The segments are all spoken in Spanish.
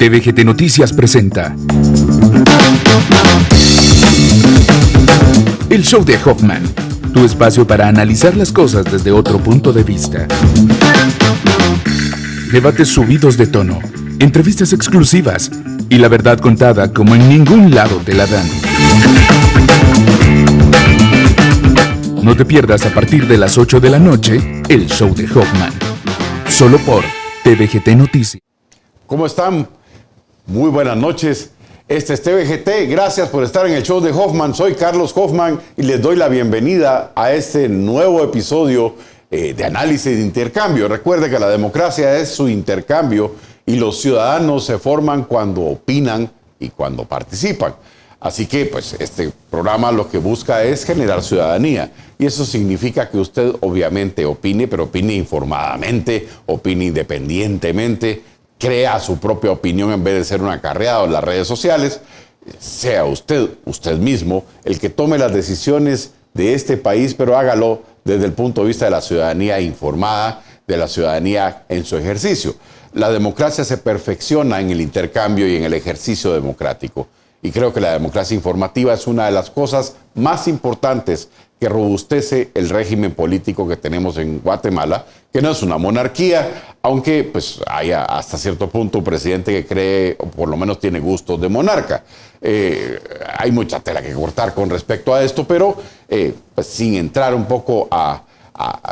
TVGT Noticias presenta El Show de Hoffman, tu espacio para analizar las cosas desde otro punto de vista. Debates subidos de tono, entrevistas exclusivas y la verdad contada como en ningún lado te la dan. No te pierdas a partir de las 8 de la noche El Show de Hoffman, solo por TVGT Noticias. ¿Cómo están? Muy buenas noches. Este es TVGT. Gracias por estar en el Show de Hoffman. Soy Carlos Hoffman y les doy la bienvenida a este nuevo episodio de análisis de intercambio. Recuerde que la democracia es su intercambio y los ciudadanos se forman cuando opinan y cuando participan. Así que, pues, este programa lo que busca es generar ciudadanía. Y eso significa que usted obviamente opine, pero opine informadamente, opine independientemente, crea su propia opinión en vez de ser un acarreado en las redes sociales. Sea usted mismo, el que tome las decisiones de este país, pero hágalo desde el punto de vista de la ciudadanía informada, de la ciudadanía en su ejercicio. La democracia se perfecciona en el intercambio y en el ejercicio democrático. Y creo que la democracia informativa es una de las cosas más importantes que robustece el régimen político que tenemos en Guatemala, que no es una monarquía, aunque pues haya hasta cierto punto un presidente que cree, o por lo menos tiene gustos de monarca. Hay mucha tela que cortar con respecto a esto, pero pues, sin entrar un poco a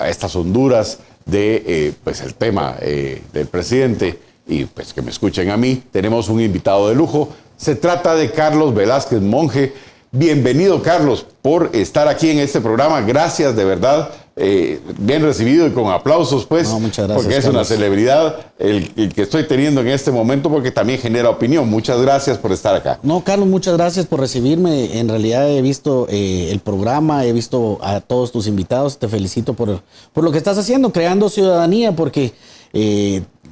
estas honduras de pues el tema del presidente, y pues que me escuchen a mí, tenemos un invitado de lujo. Se trata de Carlos Velázquez Monge. Bienvenido, Carlos, por estar aquí en este programa. Gracias, de verdad. Bien recibido y con aplausos, pues. No, muchas gracias, porque es Carlos. una celebridad el que estoy teniendo en este momento, porque también genera opinión. Muchas gracias por estar acá. No, Carlos, muchas gracias por recibirme. En realidad he visto el programa, he visto a todos tus invitados. Te felicito por lo que estás haciendo, creando ciudadanía, porque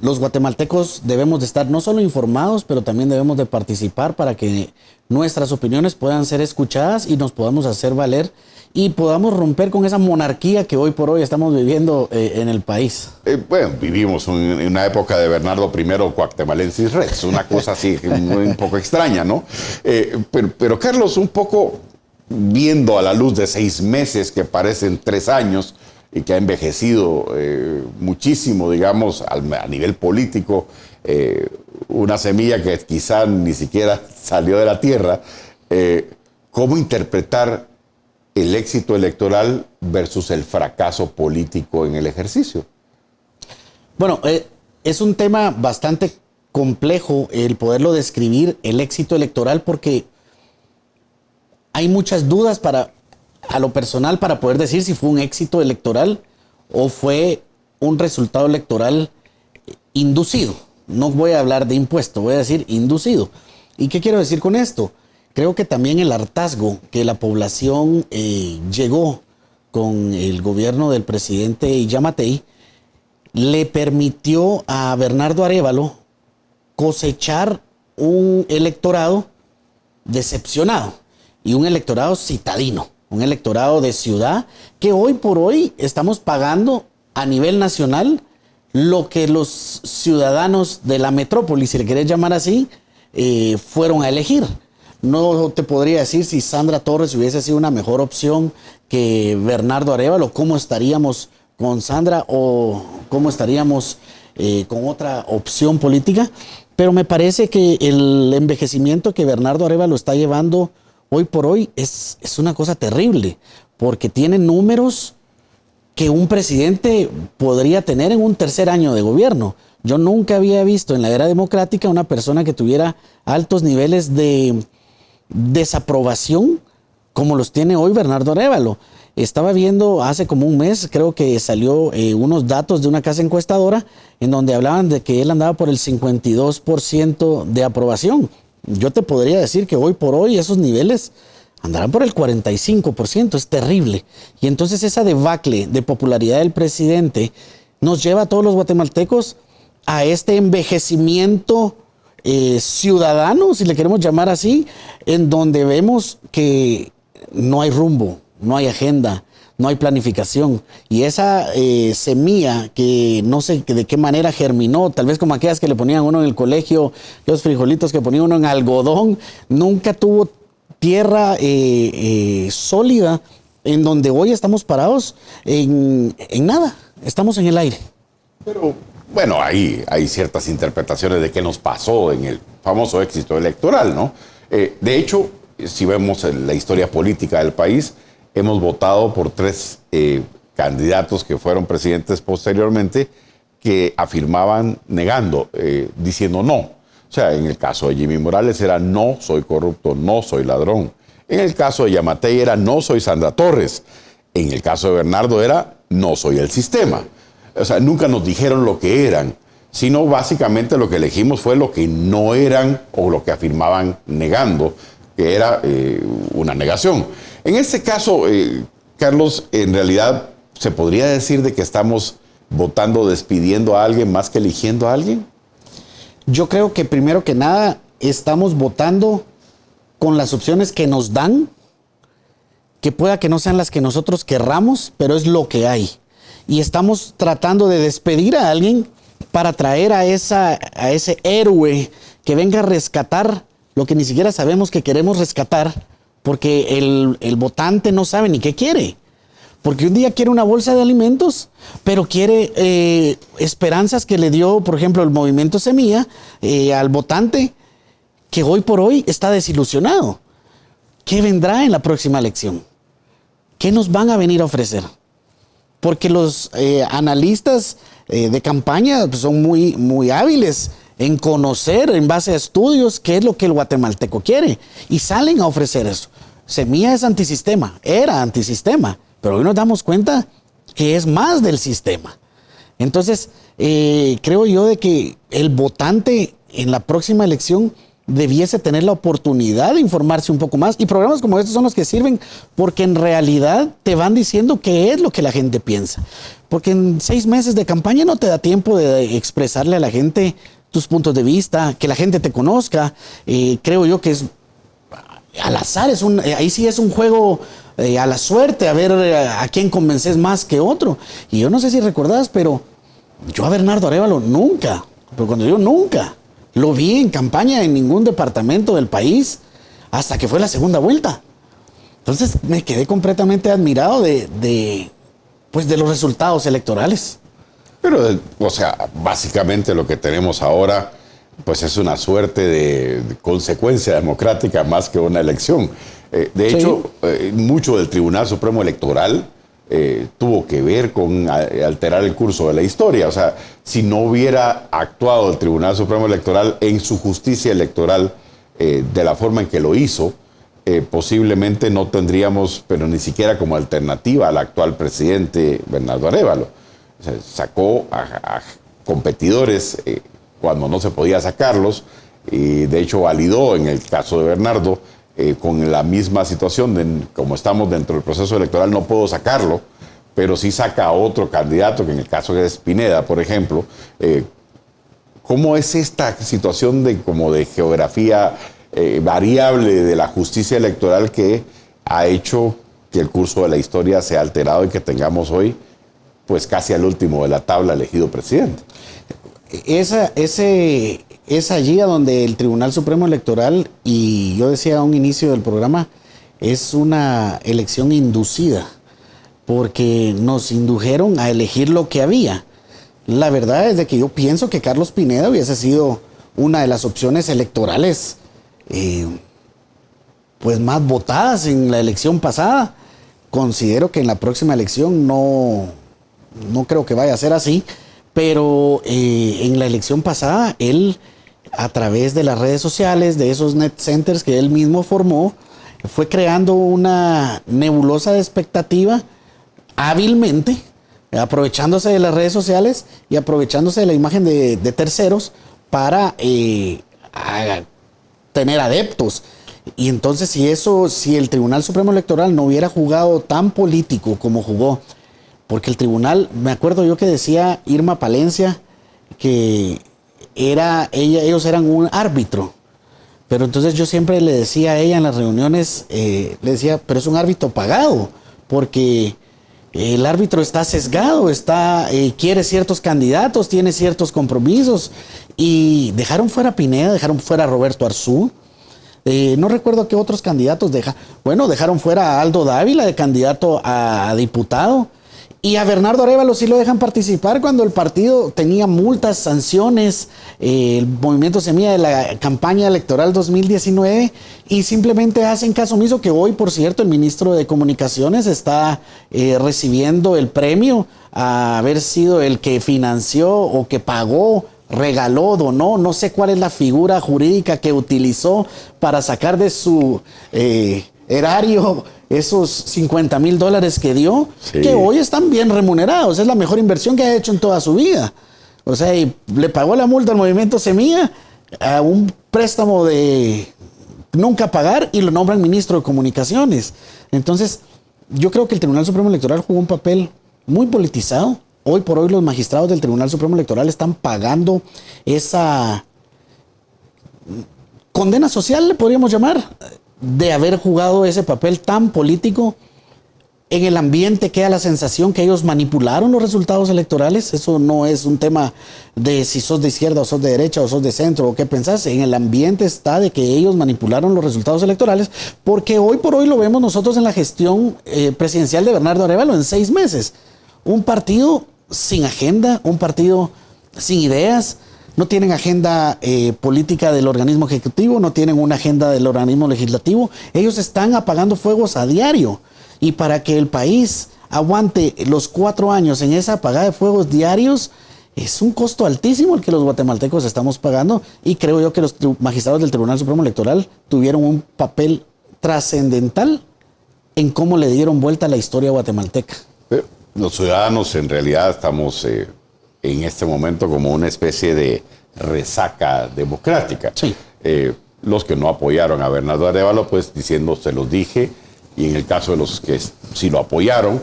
los guatemaltecos debemos de estar no solo informados, pero también debemos de participar para que nuestras opiniones puedan ser escuchadas y nos podamos hacer valer y podamos romper con esa monarquía que hoy por hoy estamos viviendo en el país. Bueno, vivimos en una época de Bernardo I Guatemalensis Rex, una cosa así un poco extraña, ¿no? Pero Carlos, un poco viendo a la luz de 6 meses que parecen 3 años, y que ha envejecido muchísimo, digamos, a nivel político, una semilla que quizá ni siquiera salió de la tierra. ¿Cómo interpretar el éxito electoral versus el fracaso político en el ejercicio? Bueno, es un tema bastante complejo el poderlo describir, el éxito electoral, porque hay muchas dudas a lo personal para poder decir si fue un éxito electoral o fue un resultado electoral inducido. No voy a hablar de impuesto, voy a decir inducido. ¿Y qué quiero decir con esto? Creo que también el hartazgo que la población llegó con el gobierno del presidente Yamatei le permitió a Bernardo Arévalo cosechar un electorado decepcionado y un electorado citadino. Un electorado de ciudad que hoy por hoy estamos pagando a nivel nacional lo que los ciudadanos de la metrópoli, si le querés llamar así, fueron a elegir. No te podría decir si Sandra Torres hubiese sido una mejor opción que Bernardo Arévalo, cómo estaríamos con Sandra o cómo estaríamos con otra opción política. Pero me parece que el envejecimiento que Bernardo Arévalo está llevando hoy por hoy es una cosa terrible, porque tiene números que un presidente podría tener en un 3er año de gobierno. Yo nunca había visto en la era democrática una persona que tuviera altos niveles de desaprobación como los tiene hoy Bernardo Arévalo. Estaba viendo hace como un mes, creo que salió unos datos de una casa encuestadora en donde hablaban de que él andaba por el 52% de aprobación. Yo te podría decir que hoy por hoy esos niveles andarán por el 45%, es terrible. Y entonces esa debacle de popularidad del presidente nos lleva a todos los guatemaltecos a este envejecimiento ciudadano, si le queremos llamar así, en donde vemos que no hay rumbo, no hay agenda, no hay planificación. Y esa semilla que no sé de qué manera germinó, tal vez como aquellas que le ponían uno en el colegio, los frijolitos que ponía uno en algodón, nunca tuvo tierra sólida en donde hoy estamos parados en nada, estamos en el aire. Pero bueno, hay ciertas interpretaciones de qué nos pasó en el famoso éxito electoral, ¿no? De hecho, si vemos la historia política del país, hemos votado por 3 candidatos que fueron presidentes posteriormente que afirmaban negando, diciendo no. O sea, en el caso de Jimmy Morales era no soy corrupto, no soy ladrón. En el caso de Yamatei era no soy Sandra Torres. En el caso de Bernardo era no soy el sistema. O sea, nunca nos dijeron lo que eran, sino básicamente lo que elegimos fue lo que no eran o lo que afirmaban negando, que era una negación. En este caso, Carlos, en realidad se podría decir de que estamos votando despidiendo a alguien más que eligiendo a alguien. Yo creo que primero que nada estamos votando con las opciones que nos dan, que pueda que no sean las que nosotros querramos, pero es lo que hay. Y estamos tratando de despedir a alguien para traer a ese héroe que venga a rescatar lo que ni siquiera sabemos que queremos rescatar, porque el votante no sabe ni qué quiere. Porque un día quiere una bolsa de alimentos, pero quiere esperanzas que le dio, por ejemplo, el movimiento Semilla al votante, que hoy por hoy está desilusionado. ¿Qué vendrá en la próxima elección? ¿Qué nos van a venir a ofrecer? Porque los analistas de campaña pues, son muy hábiles en conocer en base a estudios qué es lo que el guatemalteco quiere y salen a ofrecer eso. Semilla es antisistema, era antisistema, pero hoy nos damos cuenta que es más del sistema. Entonces, creo yo de que el votante en la próxima elección debiese tener la oportunidad de informarse un poco más. Y programas como estos son los que sirven porque en realidad te van diciendo qué es lo que la gente piensa. Porque en 6 meses de campaña no te da tiempo de expresarle a la gente tus puntos de vista, que la gente te conozca. Creo yo que es al azar, ahí sí es un juego a la suerte, a ver a quién convences más que otro. Y yo no sé si recordás, pero yo a Bernardo Arévalo nunca, pero cuando digo nunca, lo vi en campaña en ningún departamento del país hasta que fue la segunda vuelta. Entonces me quedé completamente admirado de los resultados electorales. Pero, o sea, básicamente lo que tenemos ahora, pues es una suerte de consecuencia democrática más que una elección. De hecho, mucho del Tribunal Supremo Electoral tuvo que ver con alterar el curso de la historia. O sea, si no hubiera actuado el Tribunal Supremo Electoral en su justicia electoral de la forma en que lo hizo, posiblemente no tendríamos, pero ni siquiera como alternativa al actual presidente Bernardo Arévalo. O sea, sacó a competidores cuando no se podía sacarlos, y de hecho validó en el caso de Bernardo con la misma situación, como estamos dentro del proceso electoral no puedo sacarlo, pero sí saca a otro candidato, que en el caso de Pineda, por ejemplo. ¿Cómo es esta situación de geografía variable de la justicia electoral que ha hecho que el curso de la historia sea alterado y que tengamos hoy pues casi al último de la tabla elegido presidente? Es allí a donde el Tribunal Supremo Electoral, y yo decía a un inicio del programa, es una elección inducida, porque nos indujeron a elegir lo que había. La verdad es de que yo pienso que Carlos Pineda hubiese sido una de las opciones electorales pues más votadas en la elección pasada. Considero que en la próxima elección no creo que vaya a ser así, pero en la elección pasada él, a través de las redes sociales, de esos net centers que él mismo formó, fue creando una nebulosa de expectativa hábilmente, aprovechándose de las redes sociales y aprovechándose de la imagen de terceros para tener adeptos. Y entonces si el Tribunal Supremo Electoral no hubiera jugado tan político como jugó, porque el tribunal, me acuerdo yo que decía Irma Palencia que ellos eran un árbitro, pero entonces yo siempre le decía a ella en las reuniones, le decía, pero es un árbitro pagado, porque el árbitro está sesgado, quiere ciertos candidatos, tiene ciertos compromisos y dejaron fuera a Pineda, dejaron fuera a Roberto Arzú. No recuerdo qué otros candidatos dejaron fuera a Aldo Dávila de candidato a diputado. Y a Bernardo Arévalo sí lo dejan participar cuando el partido tenía multas, sanciones, el Movimiento Semilla de la campaña electoral 2019 y simplemente hacen caso omiso, que hoy, por cierto, el ministro de Comunicaciones está recibiendo el premio a haber sido el que financió o que pagó, regaló, donó, no sé cuál es la figura jurídica que utilizó para sacar de su erario esos $50,000 que dio, sí, que hoy están bien remunerados. Es la mejor inversión que ha hecho en toda su vida. O sea, y le pagó la multa al Movimiento Semilla a un préstamo de nunca pagar y lo nombran ministro de Comunicaciones. Entonces, yo creo que el Tribunal Supremo Electoral jugó un papel muy politizado. Hoy por hoy los magistrados del Tribunal Supremo Electoral están pagando esa condena social, le podríamos llamar, de haber jugado ese papel tan político. En el ambiente queda la sensación que ellos manipularon los resultados electorales. Eso no es un tema de si sos de izquierda o sos de derecha o sos de centro o qué pensás. En el ambiente está de que ellos manipularon los resultados electorales, porque hoy por hoy lo vemos nosotros en la gestión presidencial de Bernardo Arévalo en 6 meses. Un partido sin agenda, un partido sin ideas. No tienen agenda política del organismo ejecutivo, no tienen una agenda del organismo legislativo. Ellos están apagando fuegos a diario. Y para que el país aguante los 4 años en esa apagada de fuegos diarios, es un costo altísimo el que los guatemaltecos estamos pagando. Y creo yo que los magistrados del Tribunal Supremo Electoral tuvieron un papel trascendental en cómo le dieron vuelta a la historia guatemalteca. Los ciudadanos en realidad estamos en este momento como una especie de resaca democrática. Sí. Los que no apoyaron a Bernardo Arévalo, pues diciendo, se los dije, y en el caso de los que sí lo apoyaron,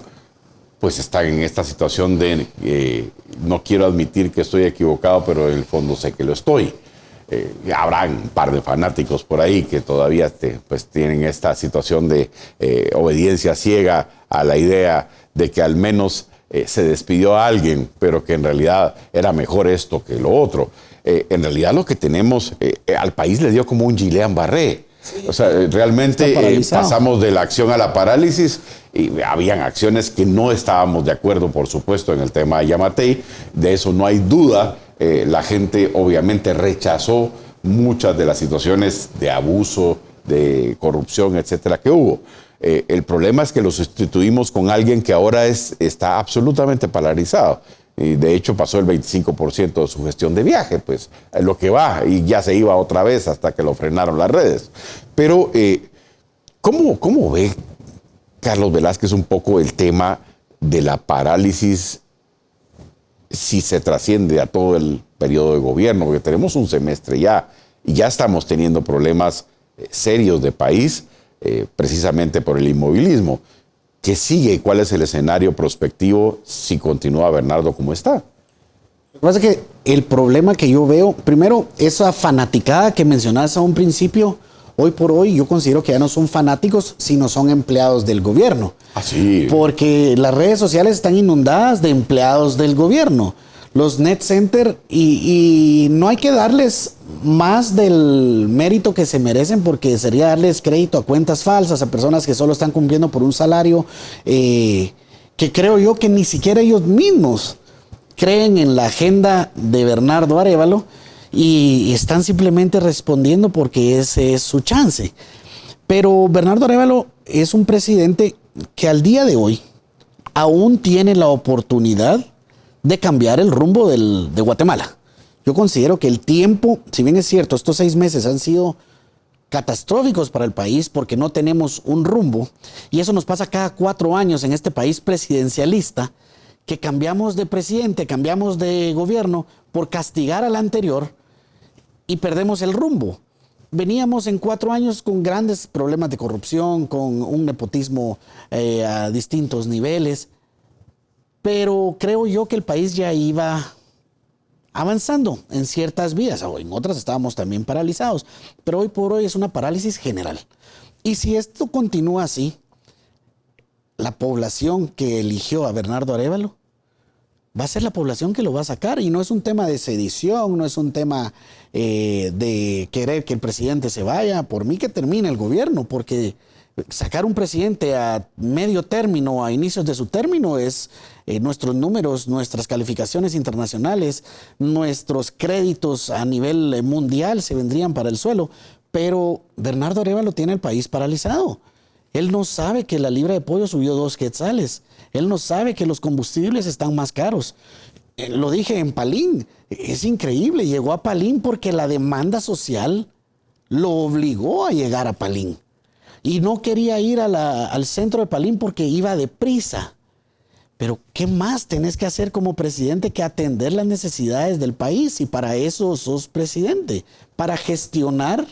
pues están en esta situación de no quiero admitir que estoy equivocado, pero en el fondo sé que lo estoy. Habrán un par de fanáticos por ahí que todavía pues tienen esta situación de obediencia ciega a la idea de que al menos se despidió a alguien, pero que en realidad era mejor esto que lo otro. En realidad lo que tenemos, al país le dio como un Guillain-Barré. Sí, o sea, realmente pasamos de la acción a la parálisis y habían acciones que no estábamos de acuerdo, por supuesto, en el tema de Yamatei. De eso no hay duda. La gente obviamente rechazó muchas de las situaciones de abuso, de corrupción, etcétera, que hubo. El problema es que lo sustituimos con alguien que ahora está absolutamente polarizado. Y de hecho pasó el 25% de su gestión de viaje, pues lo que va, y ya se iba otra vez hasta que lo frenaron las redes. Pero, ¿cómo ve Carlos Velázquez un poco el tema de la parálisis si se trasciende a todo el periodo de gobierno? Porque tenemos un semestre ya, y ya estamos teniendo problemas serios de país, precisamente por el inmovilismo. ¿Qué sigue y cuál es el escenario prospectivo si continúa Bernardo como está? Lo que pasa es que el problema que yo veo, primero, esa fanaticada que mencionabas a un principio, hoy por hoy yo considero que ya no son fanáticos, sino son empleados del gobierno. Así. Porque las redes sociales están inundadas de empleados del gobierno. Los net center, y no hay que darles más del mérito que se merecen, porque sería darles crédito a cuentas falsas, a personas que solo están cumpliendo por un salario, que creo yo que ni siquiera ellos mismos creen en la agenda de Bernardo Arévalo y están simplemente respondiendo porque ese es su chance. Pero Bernardo Arévalo es un presidente que al día de hoy aún tiene la oportunidad de cambiar el rumbo de Guatemala. Yo considero que el tiempo, si bien es cierto, estos 6 meses han sido catastróficos para el país porque no tenemos un rumbo, y eso nos pasa cada 4 años en este país presidencialista, que cambiamos de presidente, cambiamos de gobierno por castigar al anterior y perdemos el rumbo. Veníamos en 4 años con grandes problemas de corrupción, con un nepotismo a distintos niveles, pero creo yo que el país ya iba avanzando en ciertas vías, o en otras estábamos también paralizados, pero hoy por hoy es una parálisis general. Y si esto continúa así, la población que eligió a Bernardo Arévalo va a ser la población que lo va a sacar, y no es un tema de sedición, no es un tema de querer que el presidente se vaya. Por mí que termine el gobierno, porque sacar un presidente a medio término, a inicios de su término, es nuestros números, nuestras calificaciones internacionales, nuestros créditos a nivel mundial se vendrían para el suelo. Pero Bernardo Arévalo tiene el país paralizado. Él no sabe que la libra de pollo subió 2 quetzales. Él no sabe que los combustibles están más caros. Lo dije en Palín. Es increíble. Llegó a Palín porque la demanda social lo obligó a llegar a Palín. Y no quería ir al centro de Palín porque iba deprisa. Pero ¿qué más tenés que hacer como presidente que atender las necesidades del país? Y para eso sos presidente. Para gestionar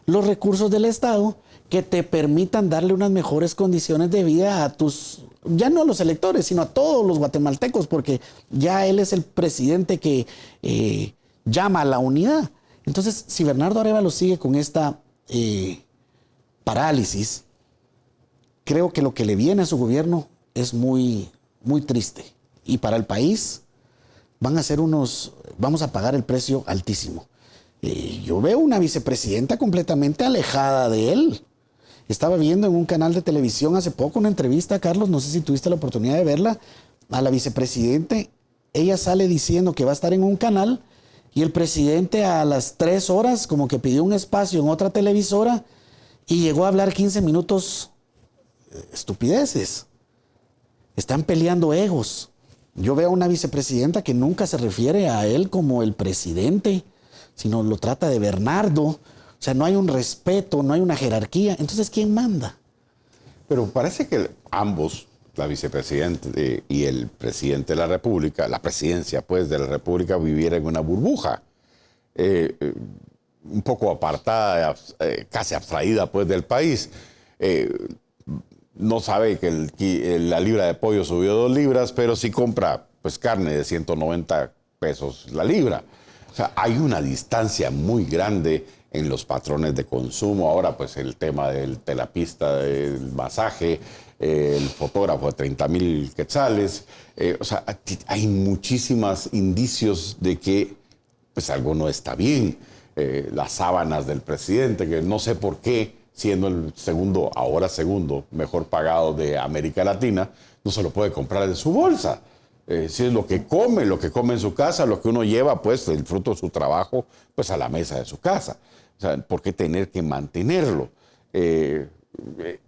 los recursos del Estado que te permitan darle unas mejores condiciones de vida a tus, ya no a los electores, sino a todos los guatemaltecos, porque ya él es el presidente que llama a la unidad. Entonces, si Bernardo Arévalo sigue con esta parálisis, creo que lo que le viene a su gobierno es muy, muy triste. Y para el país vamos a pagar el precio altísimo. Yo veo una vicepresidenta completamente alejada de él. Estaba viendo en un canal de televisión hace poco una entrevista, Carlos, no sé si tuviste la oportunidad de verla, a la vicepresidente. Ella sale diciendo que va a estar en un canal y el presidente a las 3 horas como que pidió un espacio en otra televisora y llegó a hablar 15 minutos estupideces. Están peleando egos. Yo veo a una vicepresidenta que nunca se refiere a él como el presidente, sino lo trata de Bernardo. O sea, no hay un respeto, no hay una jerarquía. Entonces, ¿quién manda? Pero parece que ambos, la vicepresidenta y el presidente de la República, la presidencia pues de la República, viviera en una burbuja, un poco apartada, casi abstraída pues del país. No sabe que la libra de pollo subió 2 libras, pero sí compra pues carne de 190 pesos la libra. O sea, hay una distancia muy grande en los patrones de consumo. Ahora, pues el tema del terapista del masaje, el fotógrafo de 30,000 quetzales. O sea, hay muchísimos indicios de que pues algo no está bien. Las sábanas del presidente, que no sé por qué, siendo el ahora segundo mejor pagado de América Latina, no se lo puede comprar en su bolsa. Si es lo que come en su casa, lo que uno lleva, pues, el fruto de su trabajo, pues, a la mesa de su casa. O sea, ¿por qué tener que mantenerlo? De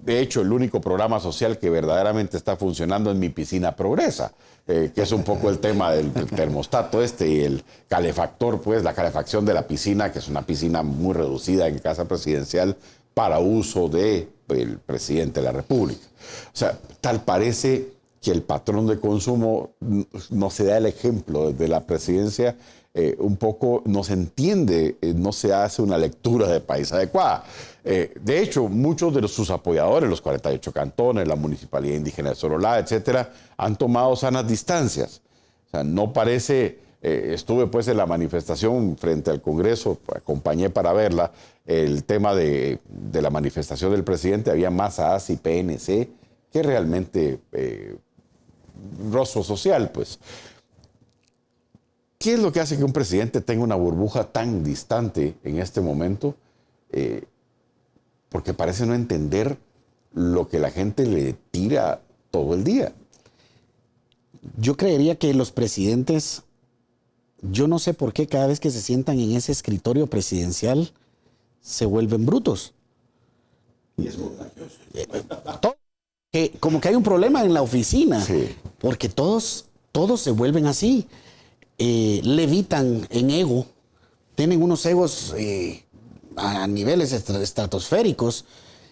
hecho, el único programa social que verdaderamente está funcionando es Mi Piscina Progresa, que es un poco el tema del termostato y el calefactor, pues, la calefacción de la piscina, que es una piscina muy reducida en casa presidencial para uso del presidente de la República. O sea, tal parece que el patrón de consumo no se da el ejemplo desde la presidencia, un poco no se entiende, no se hace una lectura de país adecuada. De hecho, muchos de sus apoyadores, los 48 cantones, la Municipalidad Indígena de Sorolá, etcétera, han tomado sanas distancias. O sea, no parece, estuve pues en la manifestación frente al Congreso, acompañé para verla, el tema de la manifestación del presidente, había más AS y PNC que realmente rostro social, pues. ¿Qué es lo que hace que un presidente tenga una burbuja tan distante en este momento? Porque parece no entender lo que la gente le tira todo el día. Yo creería que los presidentes, yo no sé por qué cada vez que se sientan en ese escritorio presidencial se vuelven brutos. Y es contagioso. Como que hay un problema en la oficina, sí, porque todos se vuelven así. Levitan en ego, tienen unos egos a niveles estratosféricos,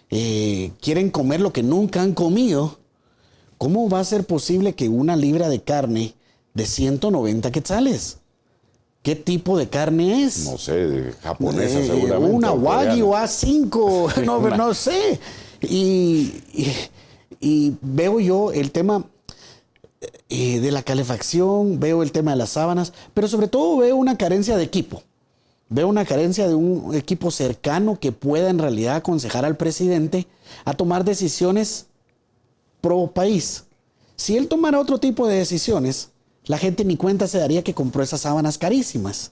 quieren comer lo que nunca han comido. ¿Cómo va a ser posible que una libra de carne de 190 quetzales? ¿Qué tipo de carne es? No sé, de japonesa seguramente. Una Wagyu A5, no sé. Y veo yo el tema de la calefacción, veo el tema de las sábanas, pero sobre todo veo una carencia de equipo. Veo una carencia de un equipo cercano que pueda en realidad aconsejar al presidente a tomar decisiones pro país. Si él tomara otro tipo de decisiones, la gente ni cuenta se daría que compró esas sábanas carísimas.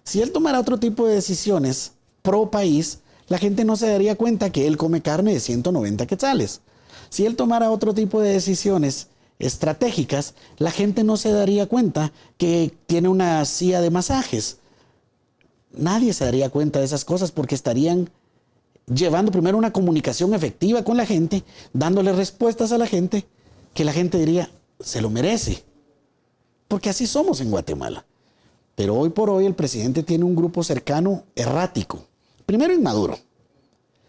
Si él tomara otro tipo de decisiones pro país, la gente no se daría cuenta que él come carne de 190 quetzales. Si él tomara otro tipo de decisiones estratégicas, la gente no se daría cuenta que tiene una silla de masajes. Nadie se daría cuenta de esas cosas porque estarían llevando primero una comunicación efectiva con la gente, dándole respuestas a la gente que la gente diría, se lo merece. Porque así somos en Guatemala. Pero hoy por hoy el presidente tiene un grupo cercano errático. Primero, inmaduro.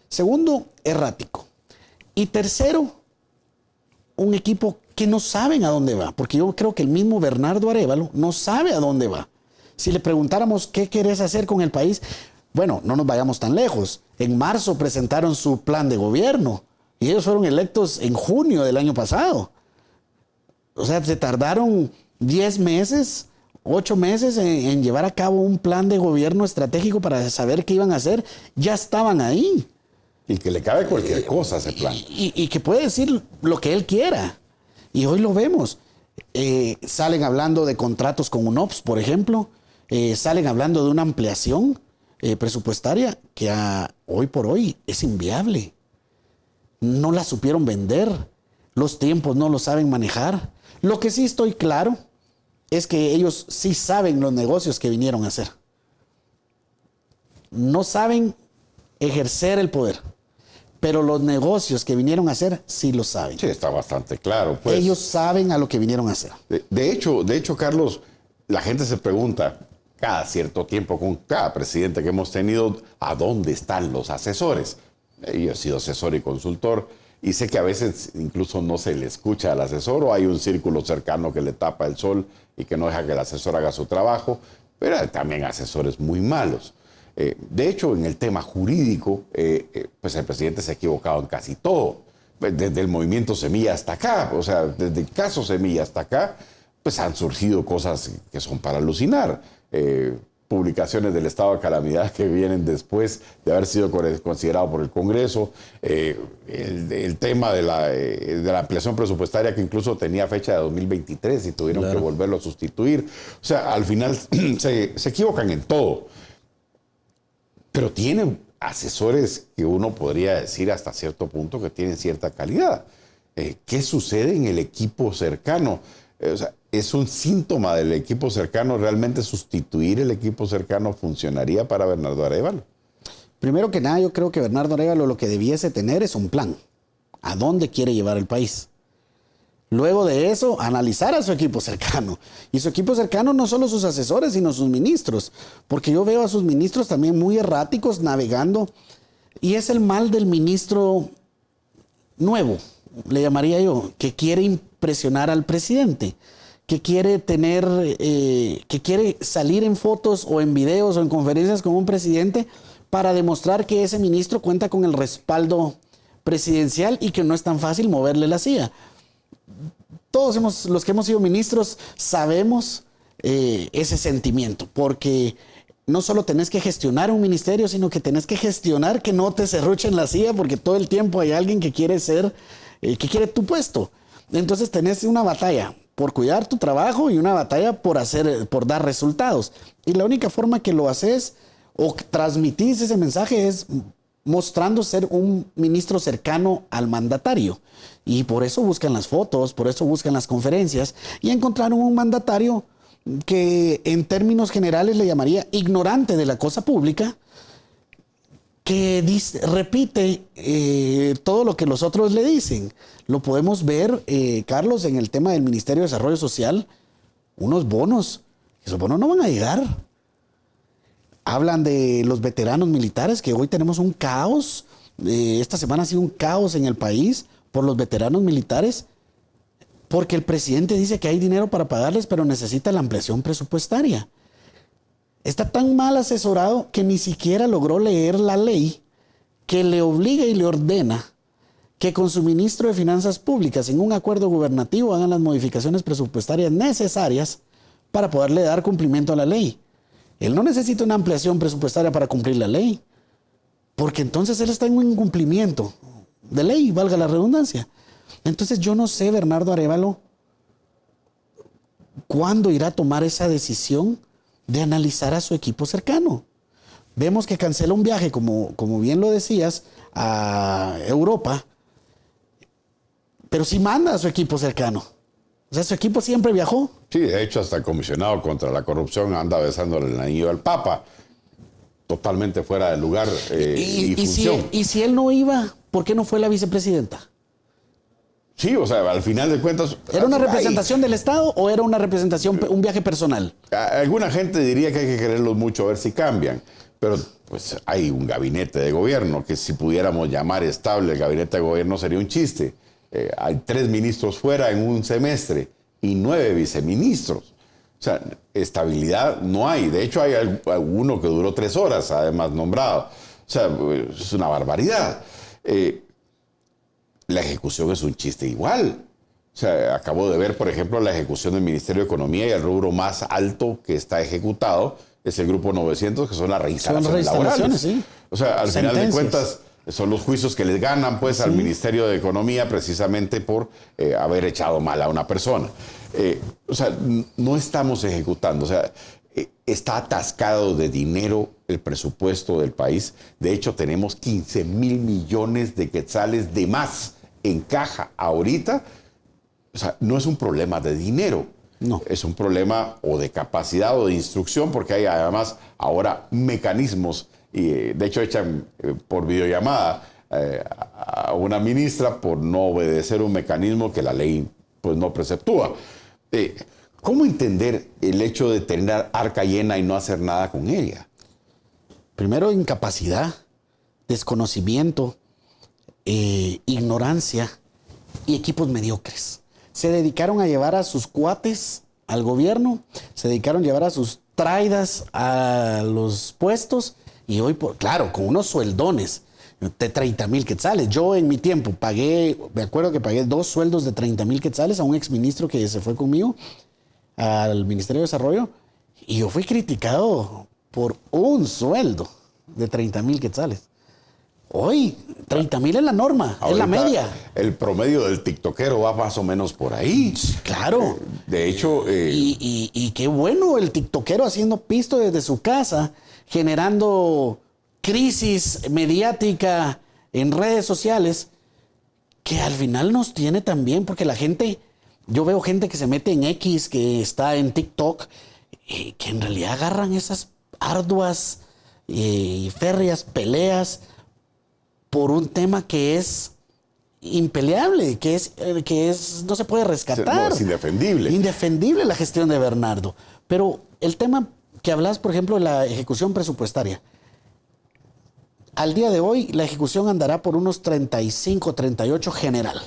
Segundo, errático. Y tercero, un equipo que no saben a dónde va. Porque yo creo que el mismo Bernardo Arévalo no sabe a dónde va. Si le preguntáramos qué querés hacer con el país, bueno, no nos vayamos tan lejos. En marzo presentaron su plan de gobierno y ellos fueron electos en junio del año pasado. O sea, se tardaron 10 meses, 8 meses en llevar a cabo un plan de gobierno estratégico para saber qué iban a hacer. Ya estaban ahí. Y que le cabe cualquier cosa a ese plan. Y que puede decir lo que él quiera. Y hoy lo vemos. Salen hablando de contratos con UNOPS, por ejemplo. Salen hablando de una ampliación presupuestaria que hoy por hoy es inviable. No la supieron vender. Los tiempos no lo saben manejar. Lo que sí estoy claro es que ellos sí saben los negocios que vinieron a hacer. No saben ejercer el poder, pero los negocios que vinieron a hacer sí lo saben. Sí, está bastante claro. Pues, ellos saben a lo que vinieron a hacer. De hecho, Carlos, la gente se pregunta cada cierto tiempo con cada presidente que hemos tenido, ¿a dónde están los asesores? Yo he sido asesor y consultor y sé que a veces incluso no se le escucha al asesor o hay un círculo cercano que le tapa el sol y que no deja que el asesor haga su trabajo, pero hay también asesores muy malos. De hecho, en el tema jurídico, pues el presidente se ha equivocado en casi todo. Desde el movimiento Semilla hasta acá, o sea, desde el caso Semilla hasta acá, pues han surgido cosas que son para alucinar. Publicaciones del estado de calamidad que vienen después de haber sido considerado por el Congreso, el tema de la ampliación presupuestaria que incluso tenía fecha de 2023 y tuvieron que volverlo a sustituir. O sea, al final se equivocan en todo. Pero tienen asesores que uno podría decir hasta cierto punto que tienen cierta calidad. ¿Qué sucede en el equipo cercano? O sea, ¿es un síntoma del equipo cercano? ¿Realmente sustituir el equipo cercano funcionaría para Bernardo Arévalo? Primero que nada, yo creo que Bernardo Arévalo lo que debiese tener es un plan. ¿A dónde quiere llevar el país? Luego de eso, analizar a su equipo cercano. Y su equipo cercano no solo sus asesores, sino sus ministros. Porque yo veo a sus ministros también muy erráticos navegando. Y es el mal del ministro nuevo, le llamaría yo, que quiere impresionar al presidente. Que quiere que quiere salir en fotos o en videos o en conferencias con un presidente para demostrar que ese ministro cuenta con el respaldo presidencial y que no es tan fácil moverle la silla. Todos los que hemos sido ministros sabemos ese sentimiento, porque no solo tenés que gestionar un ministerio, sino que tenés que gestionar que no te serruchen la silla, porque todo el tiempo hay alguien que quiere que quiere tu puesto. Entonces tenés una batalla por cuidar tu trabajo y una batalla por dar resultados. Y la única forma que lo haces o transmitís ese mensaje es mostrando ser un ministro cercano al mandatario. Y por eso buscan las fotos, por eso buscan las conferencias. Y encontraron un mandatario que en términos generales le llamaría ignorante de la cosa pública, que repite todo lo que los otros le dicen. Lo podemos ver, Carlos, en el tema del Ministerio de Desarrollo Social, unos bonos. Esos bonos no van a llegar. Hablan de los veteranos militares, que hoy tenemos un caos. Esta semana ha sido un caos en el país por los veteranos militares, porque el presidente dice que hay dinero para pagarles, pero necesita la ampliación presupuestaria. Está tan mal asesorado que ni siquiera logró leer la ley que le obliga y le ordena que con su ministro de Finanzas Públicas, en un acuerdo gubernativo, hagan las modificaciones presupuestarias necesarias para poderle dar cumplimiento a la ley. Él no necesita una ampliación presupuestaria para cumplir la ley, porque entonces él está en un incumplimiento de ley, valga la redundancia. Entonces yo no sé, Bernardo Arévalo, cuándo irá a tomar esa decisión de analizar a su equipo cercano. Vemos que cancela un viaje, como bien lo decías, a Europa, pero sí manda a su equipo cercano. O sea, su equipo siempre viajó. Sí, de hecho, hasta el comisionado contra la corrupción anda besándole el anillo al Papa. Totalmente fuera de lugar y función. Si él no iba, ¿por qué no fue la vicepresidenta? Sí, o sea, al final de cuentas... ¿Era una representación del Estado o era una representación, un viaje personal? Alguna gente diría que hay que quererlos mucho a ver si cambian, pero pues hay un gabinete de gobierno que si pudiéramos llamar estable el gabinete de gobierno sería un chiste. Hay 3 ministros fuera en un semestre y 9 viceministros. O sea, estabilidad no hay. De hecho, hay alguno que duró 3 horas, además nombrado. O sea, es una barbaridad. La ejecución es un chiste igual. O sea, acabo de ver, por ejemplo, la ejecución del Ministerio de Economía y el rubro más alto que está ejecutado es el Grupo 900, que son las reinstalaciones laborales. Sí. O sea, al final de cuentas, son los juicios que les ganan pues al Ministerio de Economía precisamente por haber echado mal a una persona. O sea, no estamos ejecutando. O sea, está atascado de dinero el presupuesto del país. De hecho, tenemos 15 mil millones de quetzales de más en caja ahorita. O sea, no es un problema de dinero. No. Es un problema o de capacidad o de instrucción, porque hay además ahora mecanismos, y de hecho echan por videollamada a una ministra por no obedecer un mecanismo que la ley pues no preceptúa. ¿Cómo entender el hecho de tener arca llena y no hacer nada con ella? Primero, incapacidad, desconocimiento, ignorancia y equipos mediocres. Se dedicaron a llevar a sus cuates al gobierno, se dedicaron a llevar a sus traidas a los puestos y hoy, claro, con unos sueldones de 30,000 quetzales. Yo en mi tiempo me acuerdo que pagué 2 sueldos de 30,000 quetzales a un exministro que se fue conmigo al Ministerio de Desarrollo y yo fui criticado por un sueldo de 30,000 quetzales. Hoy, 30,000 es la norma, ahorita es la media. El promedio del tiktokero va más o menos por ahí. Claro. De hecho... Y qué bueno el tiktokero haciendo pisto desde su casa, generando crisis mediática en redes sociales, que al final nos tiene también, porque la gente, yo veo gente que se mete en X, que está en TikTok, que en realidad agarran esas arduas y férreas peleas por un tema que es impeleable, que es no se puede rescatar. No, es indefendible. Indefendible la gestión de Bernardo. Pero el tema que hablas, por ejemplo, de la ejecución presupuestaria. Al día de hoy, la ejecución andará por unos 35, 38 general,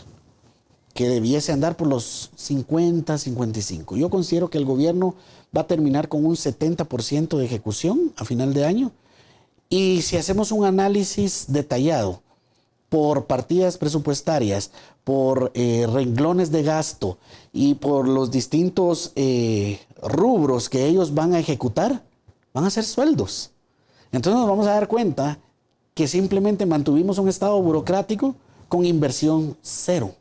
que debiese andar por los 50, 55. Yo considero que el gobierno va a terminar con un 70% de ejecución a final de año. Y si hacemos un análisis detallado por partidas presupuestarias, por renglones de gasto y por los distintos rubros que ellos van a ejecutar, van a ser sueldos. Entonces nos vamos a dar cuenta que simplemente mantuvimos un estado burocrático con inversión cero.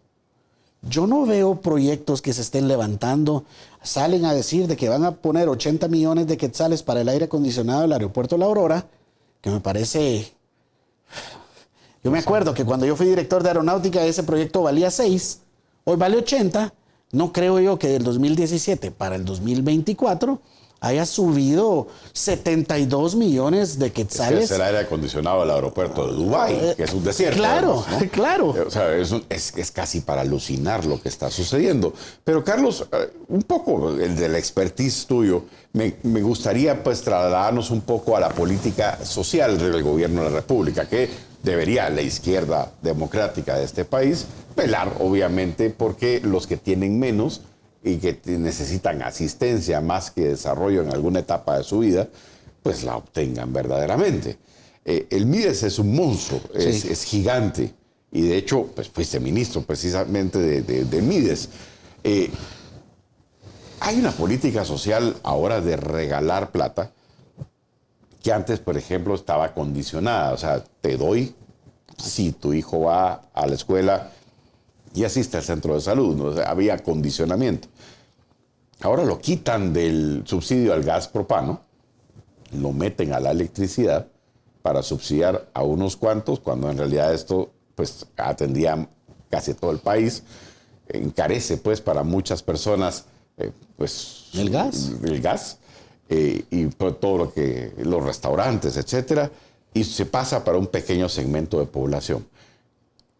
Yo no veo proyectos que se estén levantando. Salen a decir de que van a poner 80 millones de quetzales para el aire acondicionado del aeropuerto La Aurora, que me parece... Yo me acuerdo que cuando yo fui director de aeronáutica ese proyecto valía 6, hoy vale 80. No creo yo que del 2017 para el 2024 haya subido 72 millones de quetzales. Es el aire acondicionado del aeropuerto de Dubái, que es un desierto. Claro, además, ¿no? claro. O sea, es casi para alucinar lo que está sucediendo. Pero Carlos, un poco el del expertise tuyo, me gustaría pues trasladarnos un poco a la política social del gobierno de la República, que debería la izquierda democrática de este país velar, obviamente, porque los que tienen menos y que necesitan asistencia más que desarrollo en alguna etapa de su vida, pues la obtengan verdaderamente. El Mides es un monstruo, Sí. es gigante, y de hecho, pues fuiste ministro precisamente de Mides. Hay una política social ahora de regalar plata, que antes, por ejemplo, estaba condicionada. O sea, te doy si tu hijo va a la escuela y asiste al centro de salud, ¿no? O sea, había condicionamiento. Ahora lo quitan del subsidio al gas propano, lo meten a la electricidad para subsidiar a unos cuantos, cuando en realidad esto pues atendía casi todo el país. Encarece pues para muchas personas pues el gas y por todo lo que los restaurantes, etcétera, y se pasa para un pequeño segmento de población.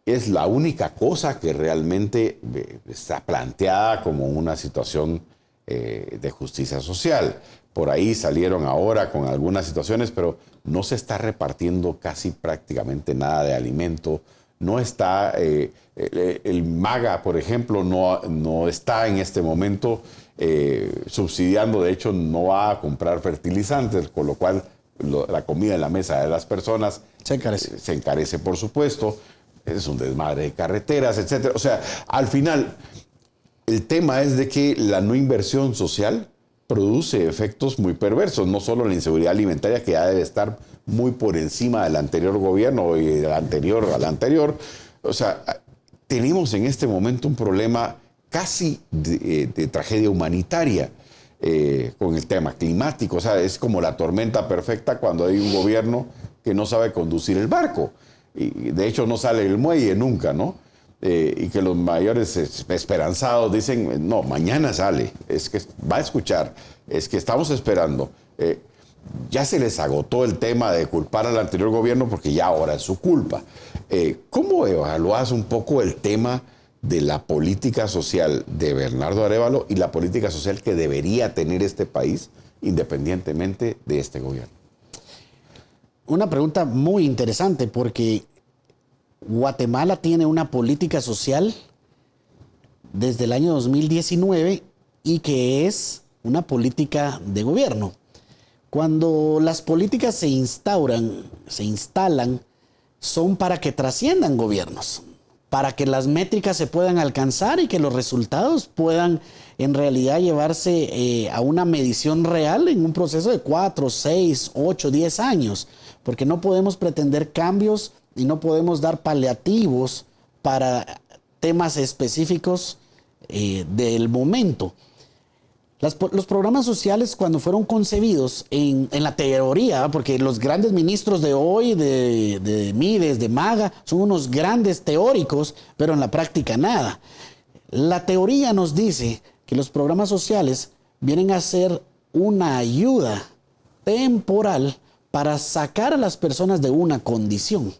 Es la única cosa que realmente está planteada como una situación de justicia social. Por ahí salieron ahora con algunas situaciones, pero no se está repartiendo casi prácticamente nada de alimento. No está, el MAGA, por ejemplo, no está en este momento subsidiando, de hecho no va a comprar fertilizantes, con lo cual la comida en la mesa de las personas se encarece, por supuesto. Es un desmadre de carreteras, etcétera. O sea, al final, el tema es de que la no inversión social produce efectos muy perversos, no solo la inseguridad alimentaria, que ya debe estar muy por encima del anterior gobierno y del anterior al anterior. O sea, tenemos en este momento un problema casi de tragedia humanitaria con el tema climático. O sea, es como la tormenta perfecta cuando hay un gobierno que no sabe conducir el barco. Y de hecho no sale el muelle nunca, ¿no? Y que los mayores esperanzados dicen, no, mañana sale, es que va a escuchar, es que estamos esperando. Ya se les agotó el tema de culpar al anterior gobierno porque ya ahora es su culpa. ¿Cómo evalúas un poco el tema de la política social de Bernardo Arévalo y la política social que debería tener este país independientemente de este gobierno? Una pregunta muy interesante porque Guatemala tiene una política social desde el año 2019 y que es una política de gobierno. Cuando las políticas se instalan, son para que trasciendan gobiernos, para que las métricas se puedan alcanzar y que los resultados puedan en realidad llevarse a una medición real en un proceso de 4, 6, 8, 10 años, porque no podemos pretender cambios y no podemos dar paliativos para temas específicos del momento. Los programas sociales, cuando fueron concebidos en la teoría, porque los grandes ministros de hoy, de Mides, de MAGA, son unos grandes teóricos, pero en la práctica nada. La teoría nos dice que los programas sociales vienen a ser una ayuda temporal para sacar a las personas de una condición,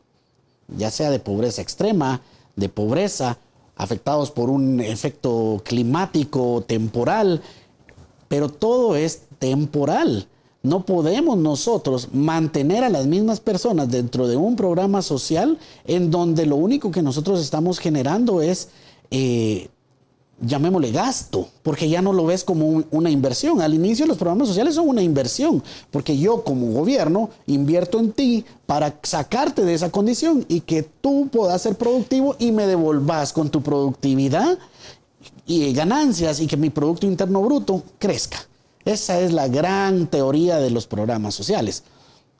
ya sea de pobreza extrema, de pobreza, afectados por un efecto climático temporal, pero todo es temporal. No podemos nosotros mantener a las mismas personas dentro de un programa social en donde lo único que nosotros estamos generando es, llamémosle gasto, porque ya no lo ves como una inversión. Al inicio los programas sociales son una inversión, porque yo como gobierno invierto en ti para sacarte de esa condición y que tú puedas ser productivo y me devolvas con tu productividad y ganancias y que mi Producto Interno Bruto crezca. Esa es la gran teoría de los programas sociales.